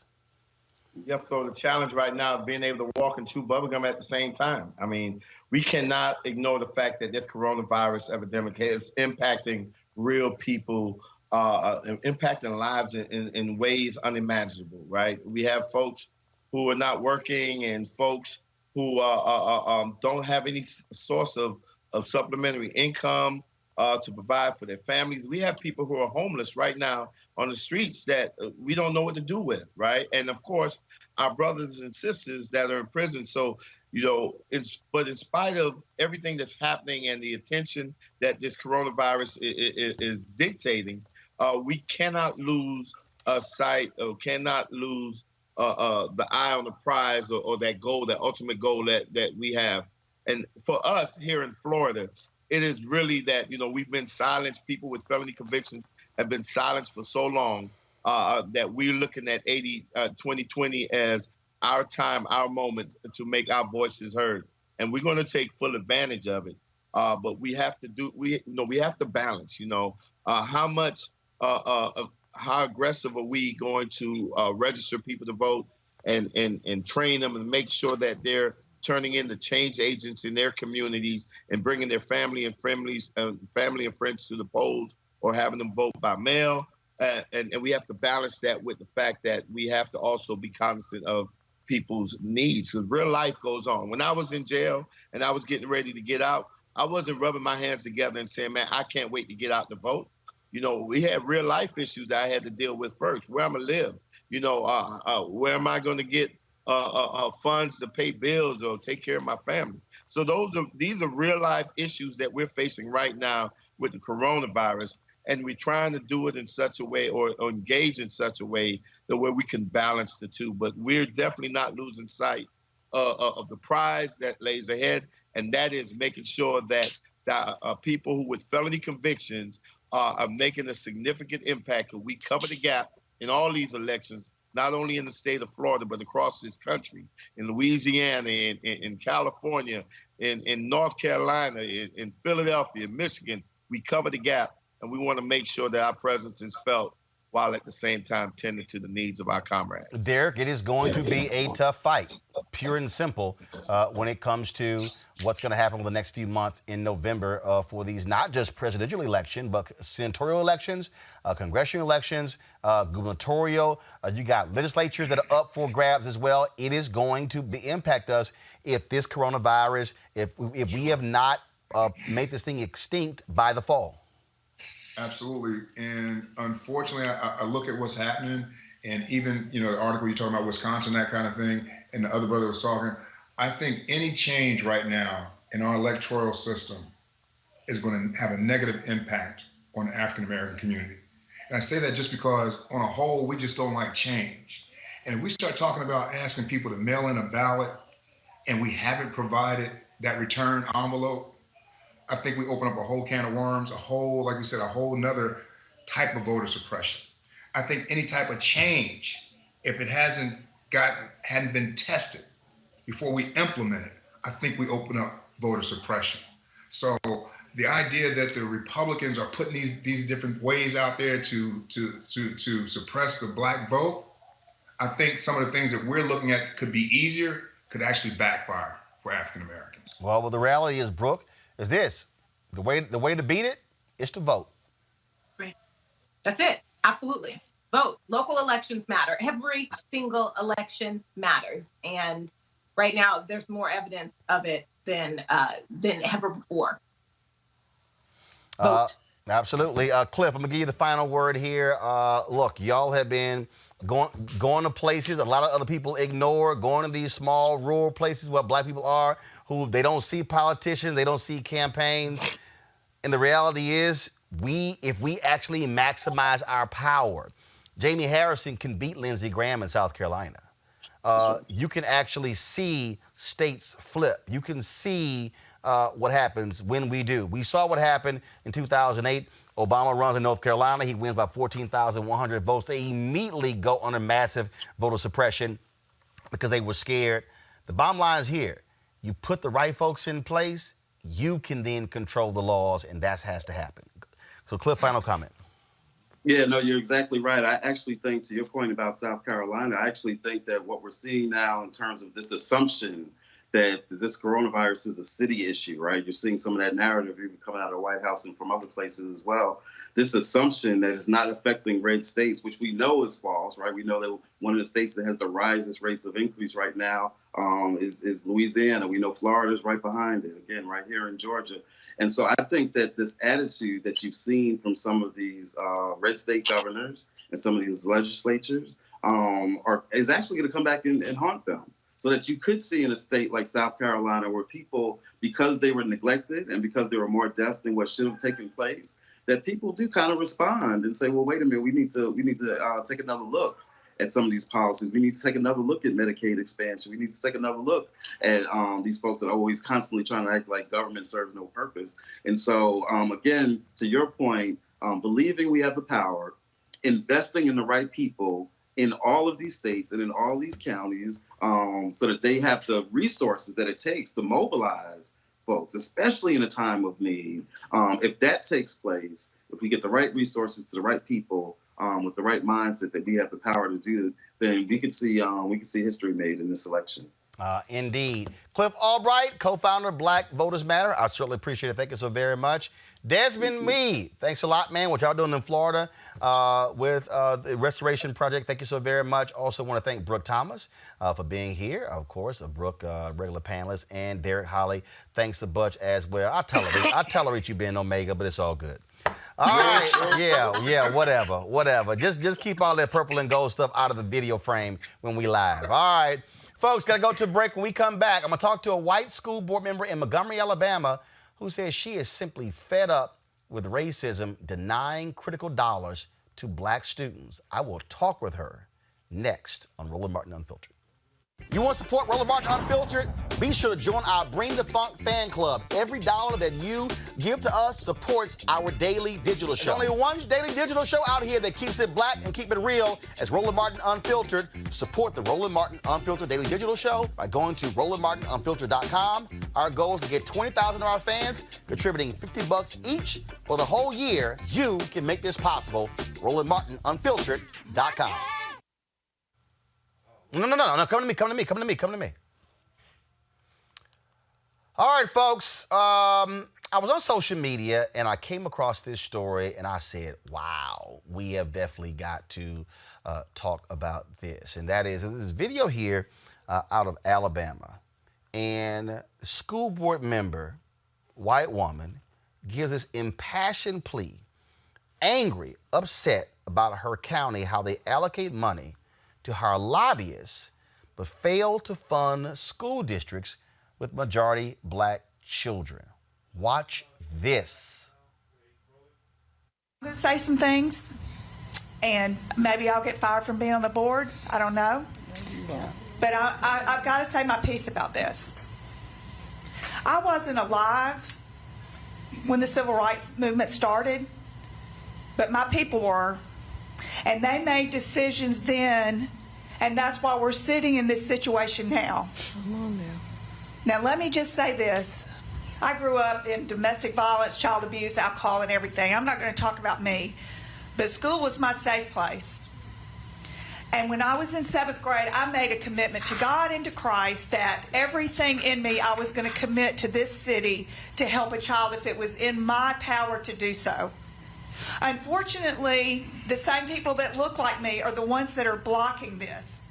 Yep, so the challenge right now is being able to walk and chew bubblegum at the same time. I mean, we cannot ignore the fact that this coronavirus epidemic is impacting real people, impacting lives in ways unimaginable, right? We have folks who are not working and folks who don't have any source of supplementary income to provide for their families. We have people who are homeless right now on the streets that we don't know what to do with, right? And of course, our brothers and sisters that are in prison. So, you know, but in spite of everything that's happening and the attention that this coronavirus is dictating, we cannot lose sight or cannot lose the eye on the prize or that goal, that ultimate goal that we have. And for us here in Florida, it is really that, you know, we've been silenced. People with felony convictions have been silenced for so long that we're looking at 2020 as our time, our moment to make our voices heard. And we're going to take full advantage of it. But we have to balance, how aggressive are we going to register people to vote and train them and make sure that they're turning into change agents in their communities and bringing their family and friends to the polls or having them vote by mail. And we have to balance that with the fact that we have to also be cognizant of people's needs, because real life goes on. When I was in jail and I was getting ready to get out, I wasn't rubbing my hands together and saying, man, I can't wait to get out to vote. You know, we had real life issues that I had to deal with first. Where I'm gonna live, where am I gonna get funds to pay bills or take care of my family? So these are real life issues that we're facing right now with the coronavirus, and we're trying to do it in such a way or engage in such a way that where we can balance the two. But we're definitely not losing sight of the prize that lays ahead, and that is making sure that people who with felony convictions are making a significant impact. We cover the gap in all these elections, not only in the state of Florida, but across this country, in Louisiana, in California, in North Carolina, in Philadelphia, Michigan. We cover the gap, and we want to make sure that our presence is felt while at the same time tending to the needs of our comrades. Derek, it is going to be a tough fight, pure and simple, when it comes to what's going to happen over the next few months in November for these, not just presidential election, but senatorial elections, congressional elections, gubernatorial. You got legislatures that are up for grabs as well. It is going to impact us if this coronavirus, if we have not made this thing extinct by the fall. Absolutely. And unfortunately, I look at what's happening, and even, the article you're talking about Wisconsin, that kind of thing, and the other brother was talking, I think any change right now in our electoral system is going to have a negative impact on the African-American community. And I say that just because on a whole, we just don't like change. And if we start talking about asking people to mail in a ballot and we haven't provided that return envelope, I think we open up a whole can of worms, like we said, a whole nother type of voter suppression. I think any type of change, if it hadn't been tested before we implement it, I think we open up voter suppression. So the idea that the Republicans are putting these different ways out there to suppress the black vote, I think some of the things that we're looking at could be easier, could actually backfire for African Americans. Well, the reality is, Brooke, is this: the way to beat it is to vote. Right. That's it. Absolutely. Vote. Local elections matter. Every single election matters. And right now, there's more evidence of it than ever before. Vote. Absolutely. Cliff, I'm going to give you the final word here. Look, y'all have been going to places a lot of other people ignore, going to these small rural places where black people are, who they don't see politicians, they don't see campaigns. And the reality is, if we actually maximize our power, Jamie Harrison can beat Lindsey Graham in South Carolina. You can actually see states flip. You can see what happens when we do. We saw what happened in 2008. Obama runs in North Carolina. He wins by 14,100 votes. They immediately go under massive voter suppression because they were scared. The bottom line is here. You put the right folks in place, you can then control the laws, and that has to happen. So, Cliff, final comment. Yeah, no, you're exactly right. I actually think, to your point about South Carolina, I actually think that what we're seeing now in terms of this assumption that this coronavirus is a city issue, right? You're seeing some of that narrative even coming out of the White House and from other places as well. This assumption that it's not affecting red states, which we know is false, right? We know that one of the states that has the highest rates of increase right now is Louisiana. We know Florida's right behind it, again, right here in Georgia. And so I think that this attitude that you've seen from some of these red state governors and some of these legislatures is actually going to come back and haunt them. So that you could see in a state like South Carolina where people, because they were neglected and because there were more deaths than what should have taken place, that people do kind of respond and say, well, wait a minute, we need to take another look at some of these policies. We need to take another look at Medicaid expansion. We need to take another look at these folks that are always constantly trying to act like government serves no purpose. And so, again, to your point, believing we have the power, investing in the right people in all of these states and in all these counties so that they have the resources that it takes to mobilize folks, especially in a time of need. If that takes place, if we get the right resources to the right people with the right mindset that we have the power to do, then we could see history made in this election. Indeed. Cliff Albright, co-founder of Black Voters Matter. I certainly appreciate it. Thank you so very much. Desmond Meade, thanks a lot, man. What y'all doing in Florida with the Restoration Project. Thank you so very much. Also want to thank Brooke Thomas for being here. Of course, Brooke, regular panelist, and Derek Holly. Thanks to Butch as well. I tolerate you being Omega, but it's all good. All right, yeah, whatever. Just keep all that purple and gold stuff out of the video frame when we live. All right. Folks, got to go to a break. When we come back, I'm going to talk to a white school board member in Montgomery, Alabama, who says she is simply fed up with racism denying critical dollars to black students. I will talk with her next on Roland Martin Unfiltered. You want to support Roland Martin Unfiltered? Be sure to join our Bring the Funk fan club. Every dollar that you give to us supports our daily digital show. There's only one daily digital show out here that keeps it black and keep it real as Roland Martin Unfiltered. Support the Roland Martin Unfiltered daily digital show by going to RolandMartinUnfiltered.com. Our goal is to get 20,000 of our fans contributing $50 each for the whole year. You can make this possible. RolandMartinUnfiltered.com. No. Come to me. All right, folks. I was on social media and I came across this story and I said, wow, we have definitely got to talk about this. And that is this video here out of Alabama. And the school board member, white woman, gives this impassioned plea, angry, upset about her county, how they allocate money to hire lobbyists, but fail to fund school districts with majority black children. Watch this. I'm going to say some things, and maybe I'll get fired from being on the board. I don't know. But I've got to say my piece about this. I wasn't alive when the civil rights movement started, but my people were. And they made decisions then, and that's why we're sitting in this situation now. Come on now. Now, let me just say this. I grew up in domestic violence, child abuse, alcohol, and everything. I'm not going to talk about me, but school was my safe place. And when I was in 7th grade, I made a commitment to God and to Christ that everything in me, I was going to commit to this city to help a child if it was in my power to do so. Unfortunately, the same people that look like me are the ones that are blocking this.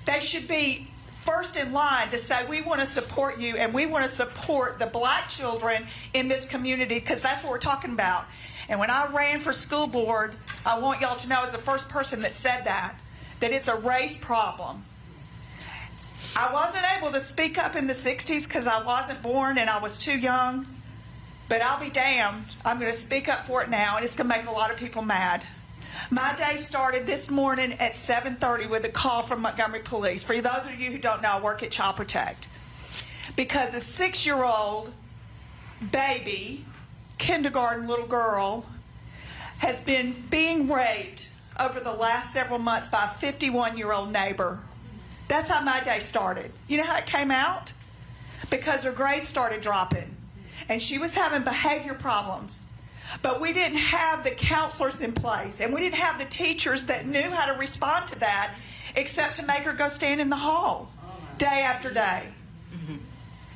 They should be first in line to say, we want to support you and we want to support the black children in this community because that's what we're talking about. And when I ran for school board, I want y'all to know as the first person that said that it's a race problem. I wasn't able to speak up in the 60s because I wasn't born and I was too young. But I'll be damned. I'm going to speak up for it now, and it's going to make a lot of people mad. My day started this morning at 7:30 with a call from Montgomery Police. For those of you who don't know, I work at Child Protect. Because a 6-year-old baby, kindergarten little girl, has been being raped over the last several months by a 51-year-old neighbor. That's how my day started. You know how it came out? Because her grades started dropping, and she was having behavior problems. But we didn't have the counselors in place, and we didn't have the teachers that knew how to respond to that except to make her go stand in the hall day after day.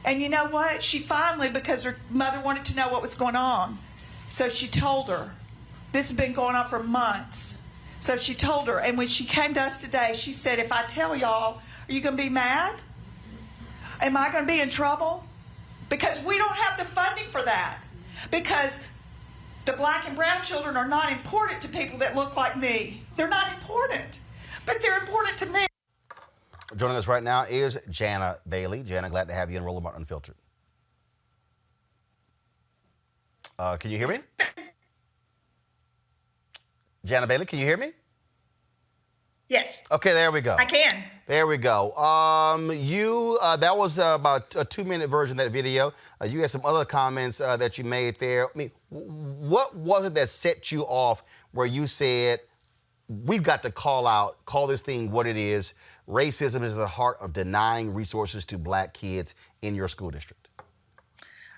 And you know what? She finally, because her mother wanted to know what was going on, so she told her. This has been going on for months. So she told her, and when she came to us today, she said, if I tell y'all, are you going to be mad? Am I going to be in trouble? Because we don't have the funding for that. Because the black and brown children are not important to people that look like me. They're not important, but they're important to me. Joining us right now is Jana Bailey. Jana, glad to have you in Roland Martin Unfiltered. Can you hear me? Jana Bailey, can you hear me? Yes. Okay, there we go. I can. There we go. That was about a 2-minute version of that video. You had some other comments that you made there. I mean, what was it that set you off where you said, we've got to call this thing what it is? Racism is at the heart of denying resources to black kids in your school district.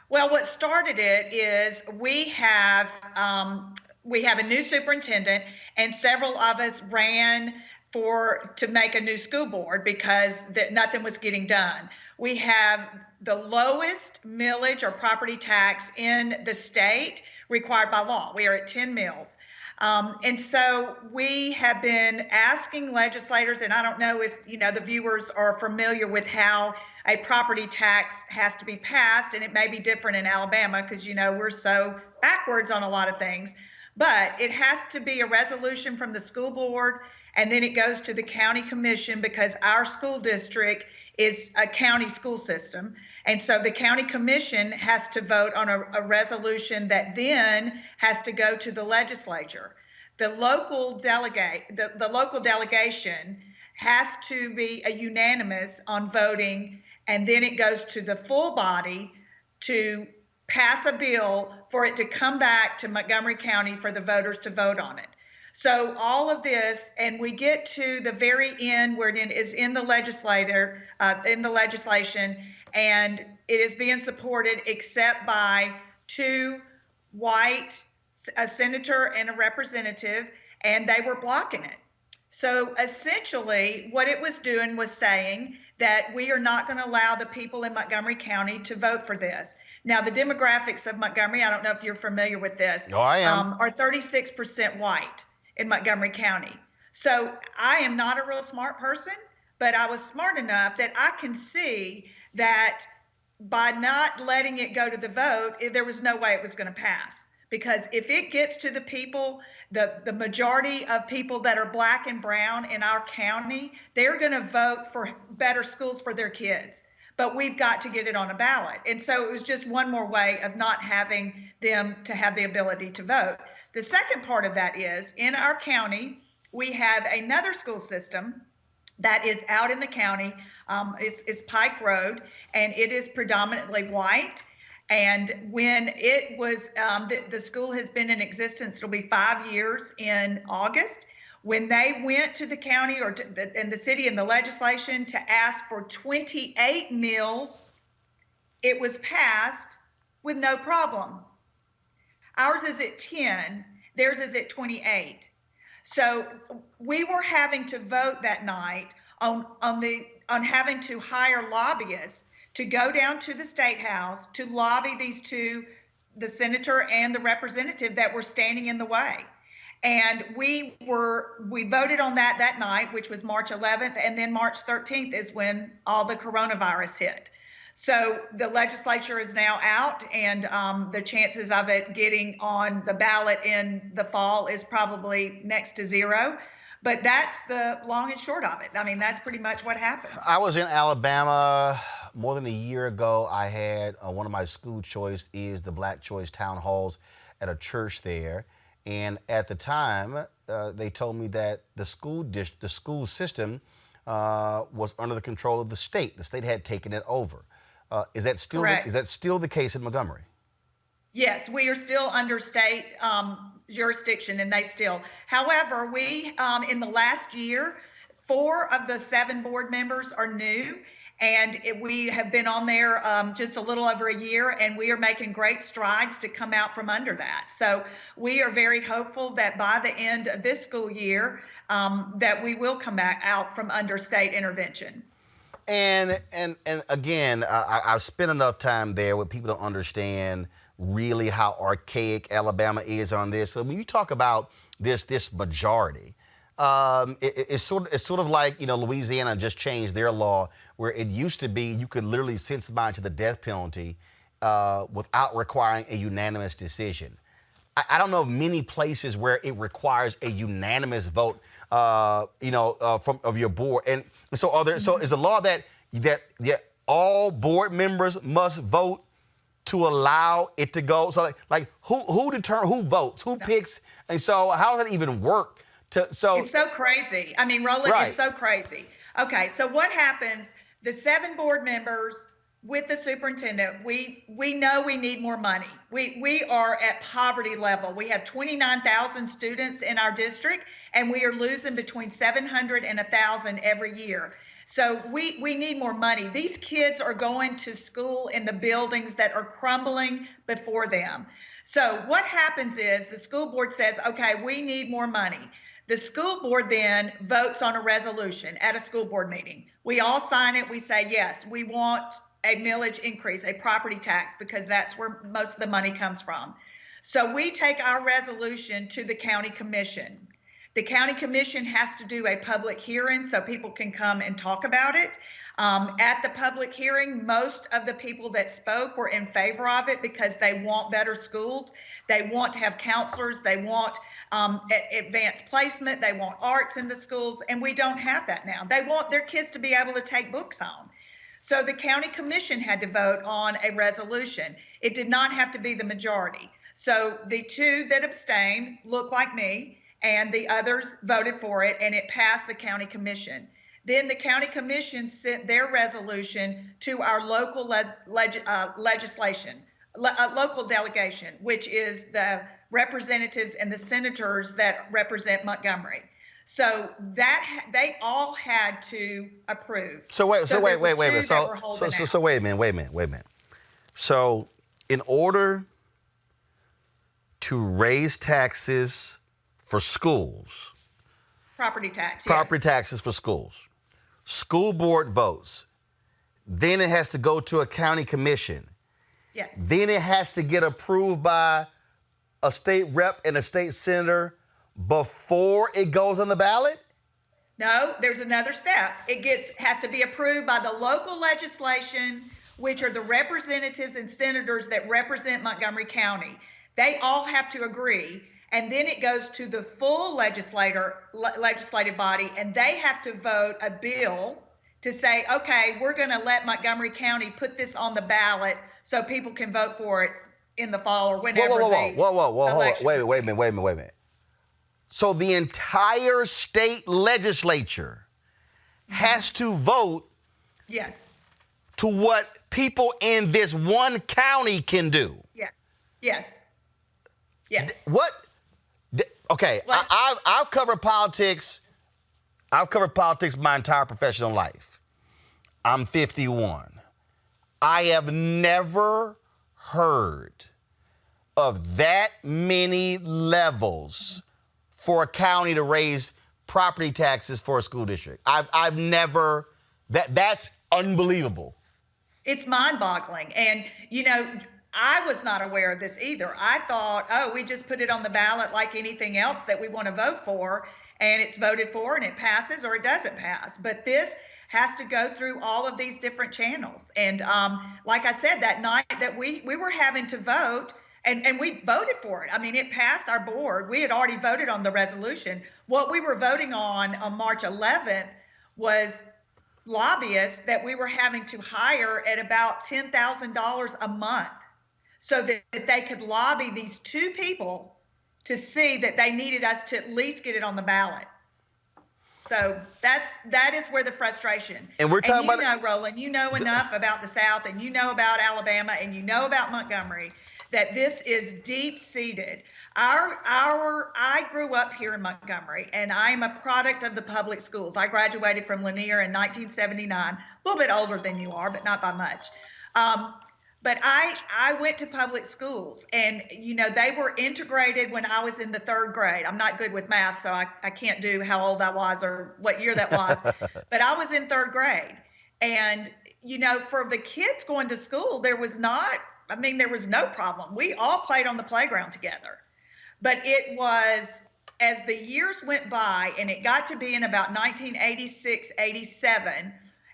Well, what started it is we have a new superintendent, and several of us ran to make a new school board because nothing was getting done. We have the lowest millage or property tax in the state required by law. We are at 10 mills. And so we have been asking legislators, and I don't know if the viewers are familiar with how a property tax has to be passed, and it may be different in Alabama because we're so backwards on a lot of things. But it has to be a resolution from the school board, and then it goes to the county commission because our school district is a county school system. And so the county commission has to vote on a resolution that then has to go to the legislature. The local delegation has to be a unanimous on voting, and then it goes to the full body to pass a bill for it to come back to Montgomery County for the voters to vote on it. So all of this, and we get to the very end where it is in the legislation, and it is being supported except by 2 white, a senator and a representative, and they were blocking it. So essentially what it was doing was saying that we are not going to allow the people in Montgomery County to vote for this. Now, the demographics of Montgomery, I don't know if you're familiar with this, I am. Are 36% white in Montgomery County. So I am not a real smart person, but I was smart enough that I can see that by not letting it go to the vote, there was no way it was going to pass. Because if it gets to the people, the majority of people that are black and brown in our county, they're going to vote for better schools for their kids. But we've got to get it on a ballot. And so it was just one more way of not having them to have the ability to vote. The second part of that is, in our county, we have another school system that is out in the county. It's Pike Road, and it is predominantly white. And when it was, the school has been in existence, it'll be 5 years in August. When they went to the county and the city and the legislation to ask for 28 mills, it was passed with no problem. Ours is at 10, theirs is at 28. So we were having to vote that night on having to hire lobbyists to go down to the State House to lobby these two, the senator and the representative that were standing in the way. And we voted on that night, which was March 11th, and then March 13th is when all the coronavirus hit. So the legislature is now out, and the chances of it getting on the ballot in the fall is probably next to zero. But that's the long and short of it. I mean, that's pretty much what happened. I was in Alabama more than a year ago. I had one of my school choice is the Black Choice Town Halls at a church there. And at the time, they told me that the school system was under the control of the state. The state had taken it over. Is that still the case in Montgomery? Yes, we are still under state jurisdiction, and they still. However, we in the last year, 4 of the 7 board members are new, and we have been on there just a little over a year, and we are making great strides to come out from under that. So we are very hopeful that by the end of this school year, that we will come back out from under state intervention. And again, I've spent enough time there where people don't understand really how archaic Alabama is on this. So when you talk about this majority, it's sort of like, you know, Louisiana just changed their law where it used to be you could literally sentence somebody to the death penalty without requiring a unanimous decision. I don't know of many places where it requires a unanimous vote, of your board. And so so is the law that all board members must vote to allow it to go? So like who determines, who votes, who picks? And so how does that even work? It's so crazy. I mean, Roland, It's so crazy. Okay, so what happens, the 7 board members with the superintendent, we know we need more money. We are at poverty level. We have 29,000 students in our district, and we are losing between 700 and 1,000 every year. So we need more money. These kids are going to school in the buildings that are crumbling before them. So what happens is the school board says, okay, we need more money. The school board then votes on a resolution at a school board meeting. We all sign it. We say, yes, we want a millage increase, a property tax, because that's where most of the money comes from. So we take our resolution to the county commission. The county commission has to do a public hearing so people can come and talk about it. At the public hearing, most of the people that spoke were in favor of it because they want better schools. They want to have counselors. They want advanced placement. They want arts in the schools, and we don't have that now. They want their kids to be able to take books home. So the county commission had to vote on a resolution. It did not have to be the majority. So the 2 that abstained looked like me, and the others voted for it, and it passed the county commission. Then the county commission sent their resolution to our local local delegation, which is the representatives and the senators that represent Montgomery. So that they all had to approve. So wait a minute. So wait a minute. So in order to raise taxes for schools, property taxes for schools, school board votes, then it has to go to a county commission. Yes. Then it has to get approved by a state rep and a state senator before it goes on the ballot? No, there's another step. Has to be approved by the local legislation, which are the representatives and senators that represent Montgomery County. They all have to agree, and then it goes to the full legislative body, and they have to vote a bill to say, okay, we're going to let Montgomery County put this on the ballot so people can vote for it in the fall or whenever. Whoa. Wait a minute. So the entire state legislature has to vote to what people in this one county can do. Yes. What? Okay, I've covered politics. I've covered politics my entire professional life. I'm 51. I have never heard of that many levels for a county to raise property taxes for a school district. I've never, that's unbelievable. It's mind-boggling. And, I was not aware of this either. I thought, we just put it on the ballot like anything else that we want to vote for, and it's voted for and it passes or it doesn't pass. But this has to go through all of these different channels. And like I said, that night that we were having to vote, and we voted for it. I mean, it passed our board. We had already voted on the resolution. What we were voting on March 11th was lobbyists that we were having to hire at about $10,000 a month so that they could lobby these two people to see that they needed us to at least get it on the ballot. So that is where the frustration. And we're talking about, you know, Roland, you know enough about the South, and you know about Alabama, and you know about Montgomery, that this is deep seated. I grew up here in Montgomery, and I'm a product of the public schools. I graduated from Lanier in 1979, a little bit older than you are, but not by much. But I went to public schools, and you know, they were integrated when I was in the 3rd grade. I'm not good with math, so I can't do how old I was or what year that was. But I was in 3rd grade, and you know, for the kids going to school, there was no problem. We all played on the playground together. But it was, as the years went by, and it got to be in about 1986, 87,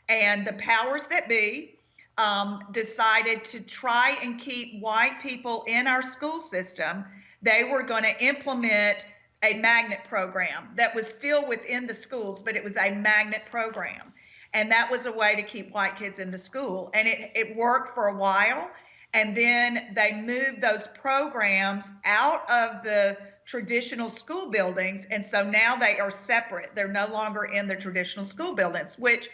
and the powers that be decided to try and keep white people in our school system. They were going to implement a magnet program that was still within the schools, but it was a magnet program. And that was a way to keep white kids in the school. And it worked for a while. And then they moved those programs out of the traditional school buildings. And so now they are separate. They're no longer in the traditional school buildings, which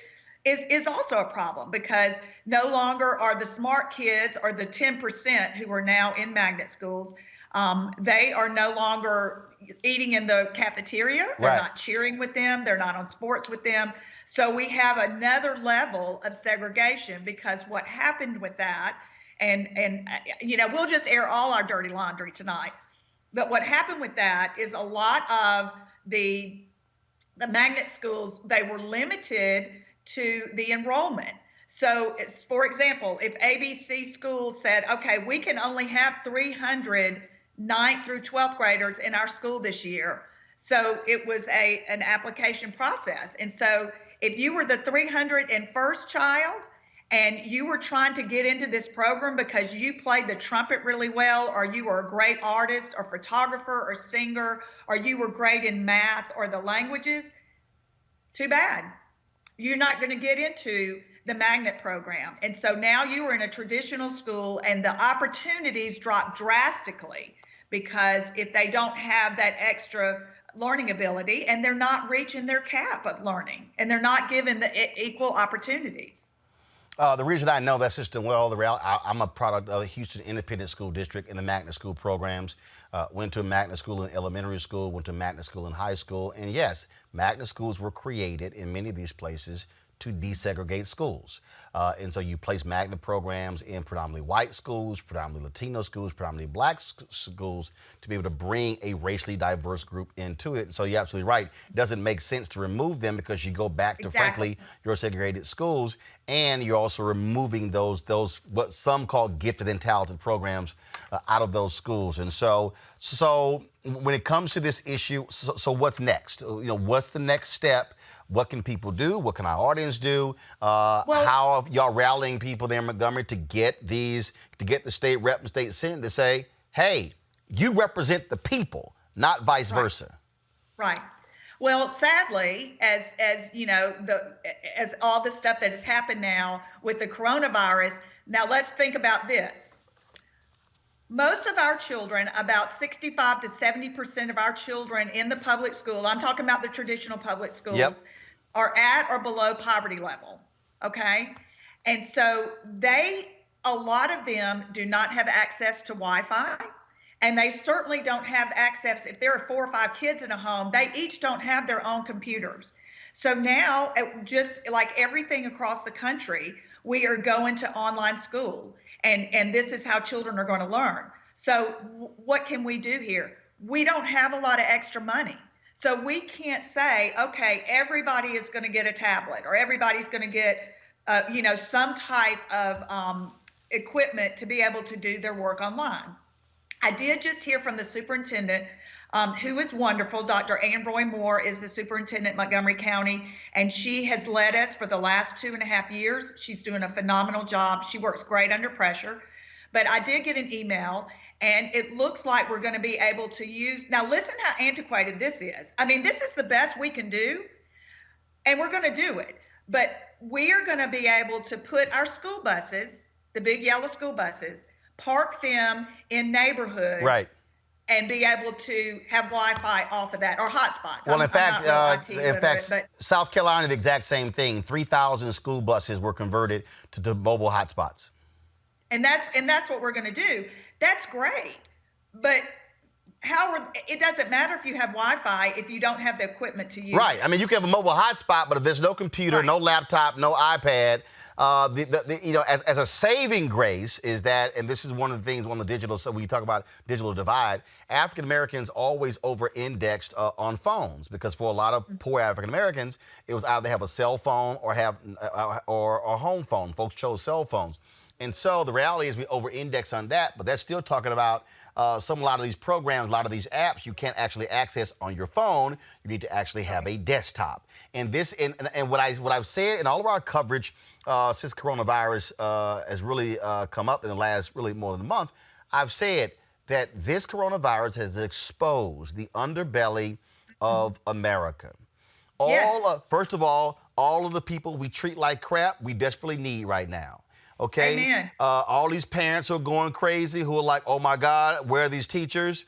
is also a problem, because no longer are the smart kids, or the 10% who are now in magnet schools, they are no longer eating in the cafeteria. They're Right. not cheering with them. They're not on sports with them. So we have another level of segregation, because what happened with that, and you know, we'll just air all our dirty laundry tonight. But what happened with that is a lot of the magnet schools, they were limited to the enrollment. So it's, for example, if ABC school said, okay, we can only have 300 9th through 12th graders in our school this year. So it was an application process. And so if you were the 301st child and you were trying to get into this program because you played the trumpet really well, or you were a great artist or photographer or singer, or you were great in math or the languages, too bad. You're not going to get into the magnet program. And so now you are in a traditional school, and the opportunities drop drastically, because if they don't have that extra learning ability, and they're not reaching their cap of learning, and they're not given the equal opportunities. The reason I know that system well, I'm a product of a Houston Independent School District in the magnet school programs. Went to a magnet school in elementary school, went to a magnet school in high school. And yes, magnet schools were created in many of these places to desegregate schools. And so you place magnet programs in predominantly white schools, predominantly Latino schools, predominantly black schools, to be able to bring a racially diverse group into it. So you're absolutely right. It doesn't make sense to remove them, because you go back to, frankly, your segregated schools, and you're also removing those what some call gifted and talented programs out of those schools. And so when it comes to this issue, so what's next? You know, what's the next step? What can people do? What can our audience do? How are y'all rallying people there in Montgomery to get the state rep and state senate to say, hey, you represent the people, not vice versa? Right. Well, sadly, as you know, as all the stuff that has happened now with the coronavirus, now let's think about this. Most of our children, about 65 to 70% of our children in the public school, I'm talking about the traditional public schools, are at or below poverty level, okay? And so a lot of them do not have access to Wi-Fi, and they certainly don't have access, if there are 4 or 5 kids in a home, they each don't have their own computers. So now, just like everything across the country, we are going to online school. And this is how children are going to learn. So what can we do here? We don't have a lot of extra money. So we can't say, okay, everybody is going to get a tablet, or everybody's going to get, some type of equipment to be able to do their work online. I did just hear from the superintendent, who is wonderful. Dr. Ann Roy Moore is the superintendent in Montgomery County, and she has led us for the last 2.5 years. She's doing a phenomenal job. She works great under pressure. But I did get an email, and it looks like we're going to be able to use, now listen how antiquated this is. I mean, this is the best we can do, and we're going to do it. But we are going to be able to put our school buses, the big yellow school buses, park them in neighborhoods, Right. and be able to have Wi-Fi off of that, or hotspots. Well, I'm not real IT literate, but South Carolina, the exact same thing. 3,000 school buses were converted to mobile hotspots. and that's what we're going to do. That's great, but it doesn't matter if you have Wi-Fi if you don't have the equipment to use Right. it. I mean, you can have a mobile hotspot, but if there's no computer, no laptop, no iPad, as a saving grace is that, and this is one of the things on the digital, so when you talk about digital divide, African Americans always over-indexed on phones, because for a lot of poor African Americans, it was either have a cell phone or have or a home phone. Folks chose cell phones. And so the reality is we over-index on that, but that's still talking about a lot of these programs, a lot of these apps you can't actually access on your phone. You need to actually have a desktop. And this, and what I've said in all of our coverage since coronavirus has really come up in the last really more than a month, I've said that this coronavirus has exposed the underbelly of America. First of all of the people we treat like crap, we desperately need right now. Okay. Amen. All these parents are going crazy who are like, oh my God, where are these teachers?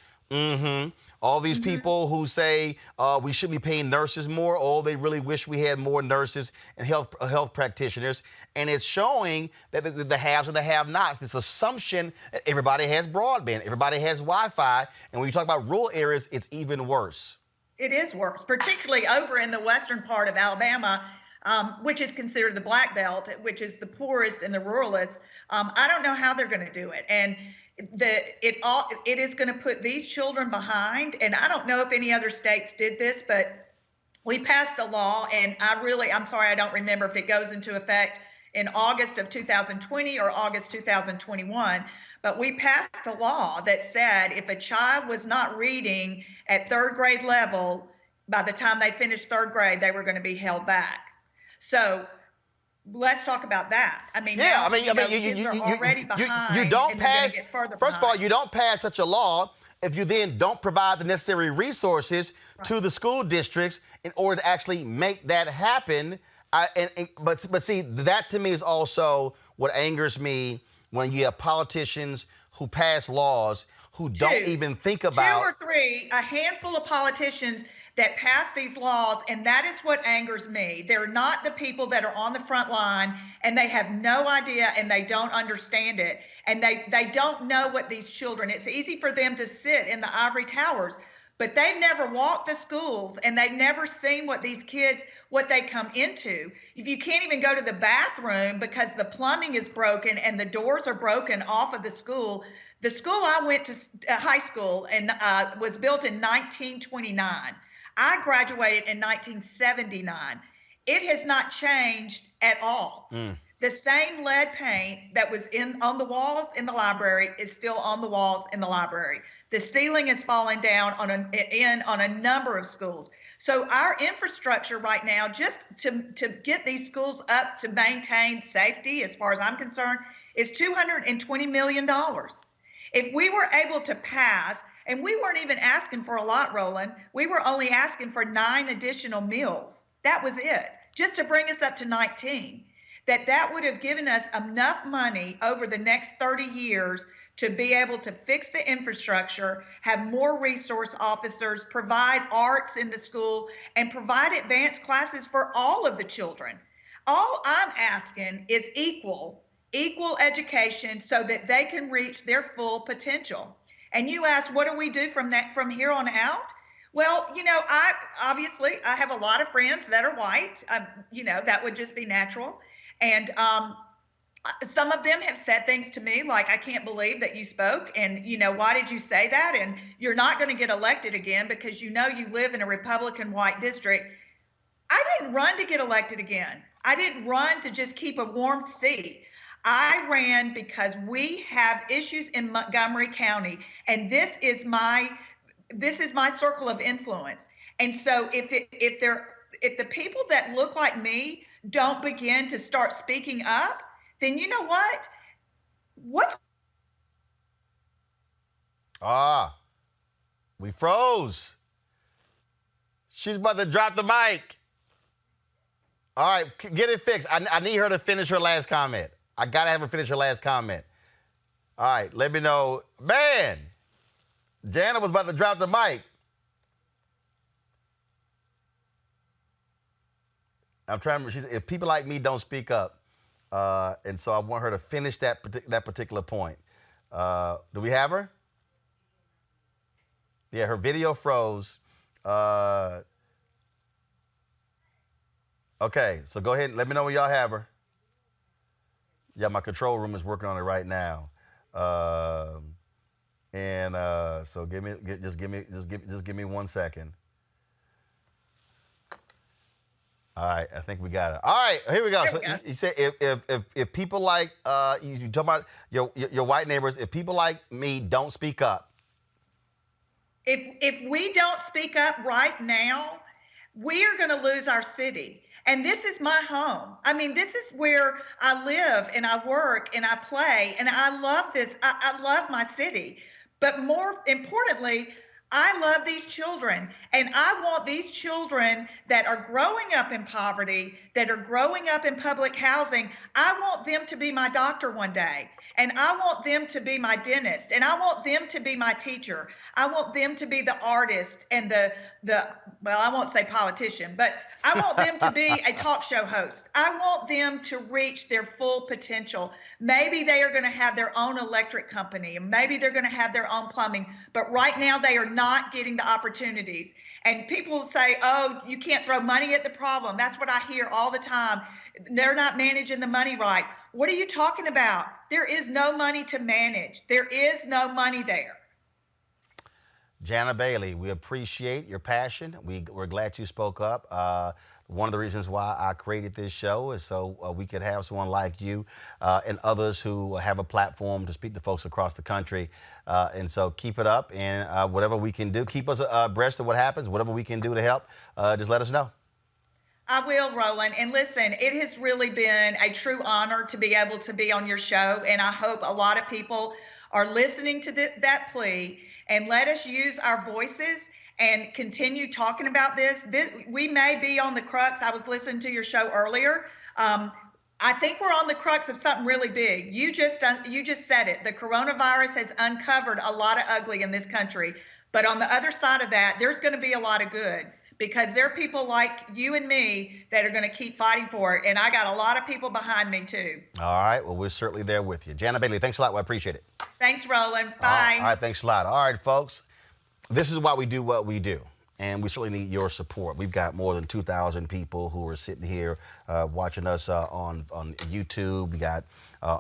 All these people who say we should be paying nurses more. Oh, they really wish we had more nurses and health practitioners. And it's showing that the haves and the have-nots, this assumption that everybody has broadband, everybody has Wi-Fi. And when you talk about rural areas, it's even worse. It is worse, particularly over in the western part of Alabama, which is considered the Black Belt, which is the poorest and the ruralest. I don't know how they're going to do it. And it is going to put these children behind. And I don't know if any other states did this, but we passed a law, and I'm sorry, I don't remember if it goes into effect in August of 2020 or August 2021. But we passed a law that said if a child was not reading at third grade level, by the time they finished third grade, they were going to be held back. So let's talk about that. I mean, kids are already behind. You don't pass. First of all, behind. you don't pass such a law if you then don't provide the necessary resources to the school districts in order to actually make that happen. But see, that to me is also what angers me when you have politicians who pass laws who don't even think about. 2 or 3, a handful of politicians that pass these laws, and that is what angers me. They're not the people that are on the front line, and they have no idea, and they don't understand it, and they don't know what these children, it's easy for them to sit in the ivory towers, but they've never walked the schools, and they've never seen what these kids, what they come into. If you can't even go to the bathroom because the plumbing is broken and the doors are broken off of the school I went to high school and was built in 1929. I graduated in 1979. It has not changed at all. The same lead paint that was on the walls in the library is still on the walls in the library. The ceiling is falling down on a number of schools. So our infrastructure right now, just to get these schools up to maintain safety, as far as I'm concerned, is $220 million. If we were able to pass, and we weren't even asking for a lot, Roland. We were only asking for 9 additional meals. That was it, just to bring us up to 19. That would have given us enough money over the next 30 years to be able to fix the infrastructure, have more resource officers, provide arts in the school, and provide advanced classes for all of the children. All I'm asking is equal education so that they can reach their full potential. And you ask, what do we do from here on out? Well, I have a lot of friends that are white. That would just be natural. And some of them have said things to me like, I can't believe that you spoke. And, why did you say that? And you're not going to get elected again because you live in a Republican white district. I didn't run to get elected again. I didn't run to just keep a warm seat. I ran because we have issues in Montgomery County, and this is my circle of influence. And so if the people that look like me don't begin to start speaking up, then you know what? We froze. She's about to drop the mic. All right, get it fixed. I need her to finish her last comment. I got to have her finish her last comment. All right, let me know. Man, Jana was about to drop the mic. I'm trying to, if people like me don't speak up, and so I want her to finish that particular point. Do we have her? Yeah, her video froze. Okay, so go ahead and let me know when y'all have her. Yeah, my control room is working on it right now. So just give me 1 second. All right, I think we got it. All right, here we go. So you said if people like you talk about your white neighbors, if people like me don't speak up. If we don't speak up right now, we are going to lose our city. And this is my home. I mean, this is where I live and I work and I play. And I love this. I love my city. But more importantly, I love these children. And I want these children that are growing up in poverty, that are growing up in public housing, I want them to be my doctor one day. And I want them to be my dentist. And I want them to be my teacher. I want them to be the artist and the well, I won't say politician, but I want them to be a talk show host. I want them to reach their full potential. Maybe they are going to have their own electric company, and maybe they're going to have their own plumbing. But right now, they are not getting the opportunities. And people say, oh, you can't throw money at the problem. That's what I hear all the time. They're not managing the money right. What are you talking about? There is no money to manage. There is no money there. Jana Bailey, we appreciate your passion. We're glad you spoke up. One of the reasons why I created this show is so we could have someone like you and others who have a platform to speak to folks across the country. And so keep it up, and whatever we can do, keep us abreast of what happens. Whatever we can do to help, just let us know. I will, Roland. And listen, it has really been a true honor to be able to be on your show. And I hope a lot of people are listening to that plea, and let us use our voices and continue talking about this. We may be on the crux. I was listening to your show earlier. I think we're on the crux of something really big. You just said it. The coronavirus has uncovered a lot of ugly in this country. But on the other side of that, there's going to be a lot of good, because there are people like you and me that are going to keep fighting for it. And I got a lot of people behind me, too. All right. Well, we're certainly there with you. Jana Bailey, thanks a lot. We appreciate it. Thanks, Roland. Bye. All right. Thanks a lot. All right, folks. This is why we do what we do. And we certainly need your support. We've got more than 2,000 people who are sitting here watching us on YouTube. We got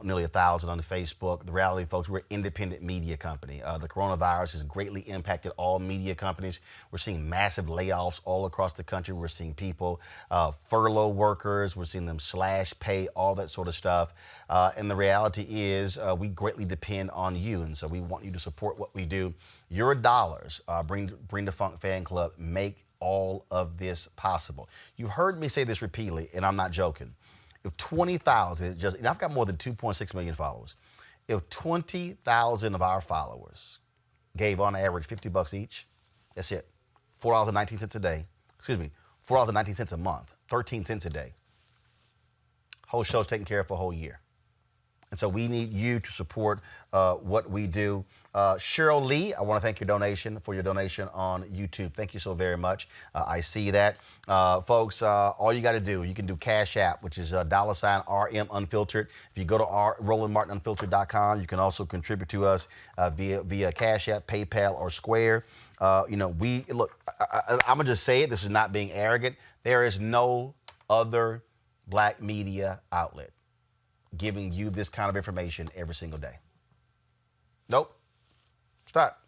nearly 1,000 on Facebook. The reality, folks, we're an independent media company. The coronavirus has greatly impacted all media companies. We're seeing massive layoffs all across the country. We're seeing people furlough workers. We're seeing them slash pay, all that sort of stuff. And the reality is we greatly depend on you. And so we want you to support what we do. Your dollars, Bring the Funk Fan Club, make all of this possible. You've heard me say this repeatedly, and I'm not joking. If 20,000, and I've got more than 2.6 million followers. If 20,000 of our followers gave on average $50 each, that's it. $4.19 a day. Excuse me, $4.19 a month, 13 cents a day. Whole show's taken care of for a whole year. And so we need you to support what we do. Cheryl Lee, I want to thank your donation on YouTube. Thank you so very much. I see that. Folks, all you got to do, you can do Cash App, which is $RM Unfiltered. If you go to RolandMartinUnfiltered.com, you can also contribute to us via Cash App, PayPal, or Square. I'm going to just say it. This is not being arrogant. There is no other black media outlet giving you this kind of information every single day. Nope. Stop.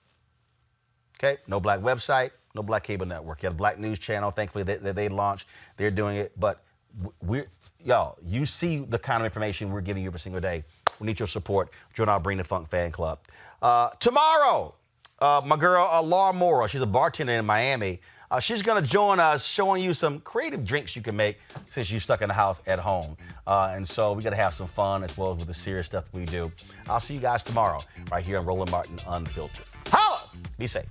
Okay? No black website, no black cable network. You have a black news channel. Thankfully, they launched. They're doing it. But Y'all, you see the kind of information we're giving you every single day. We need your support. Join our Bring the Funk fan club. Tomorrow, my girl, Laura Morrow, she's a bartender in Miami. She's going to join us showing you some creative drinks you can make since you're stuck in the house at home. And so we got to have some fun as well as with the serious stuff we do. I'll see you guys tomorrow right here on Roland Martin Unfiltered. Holla! Be safe.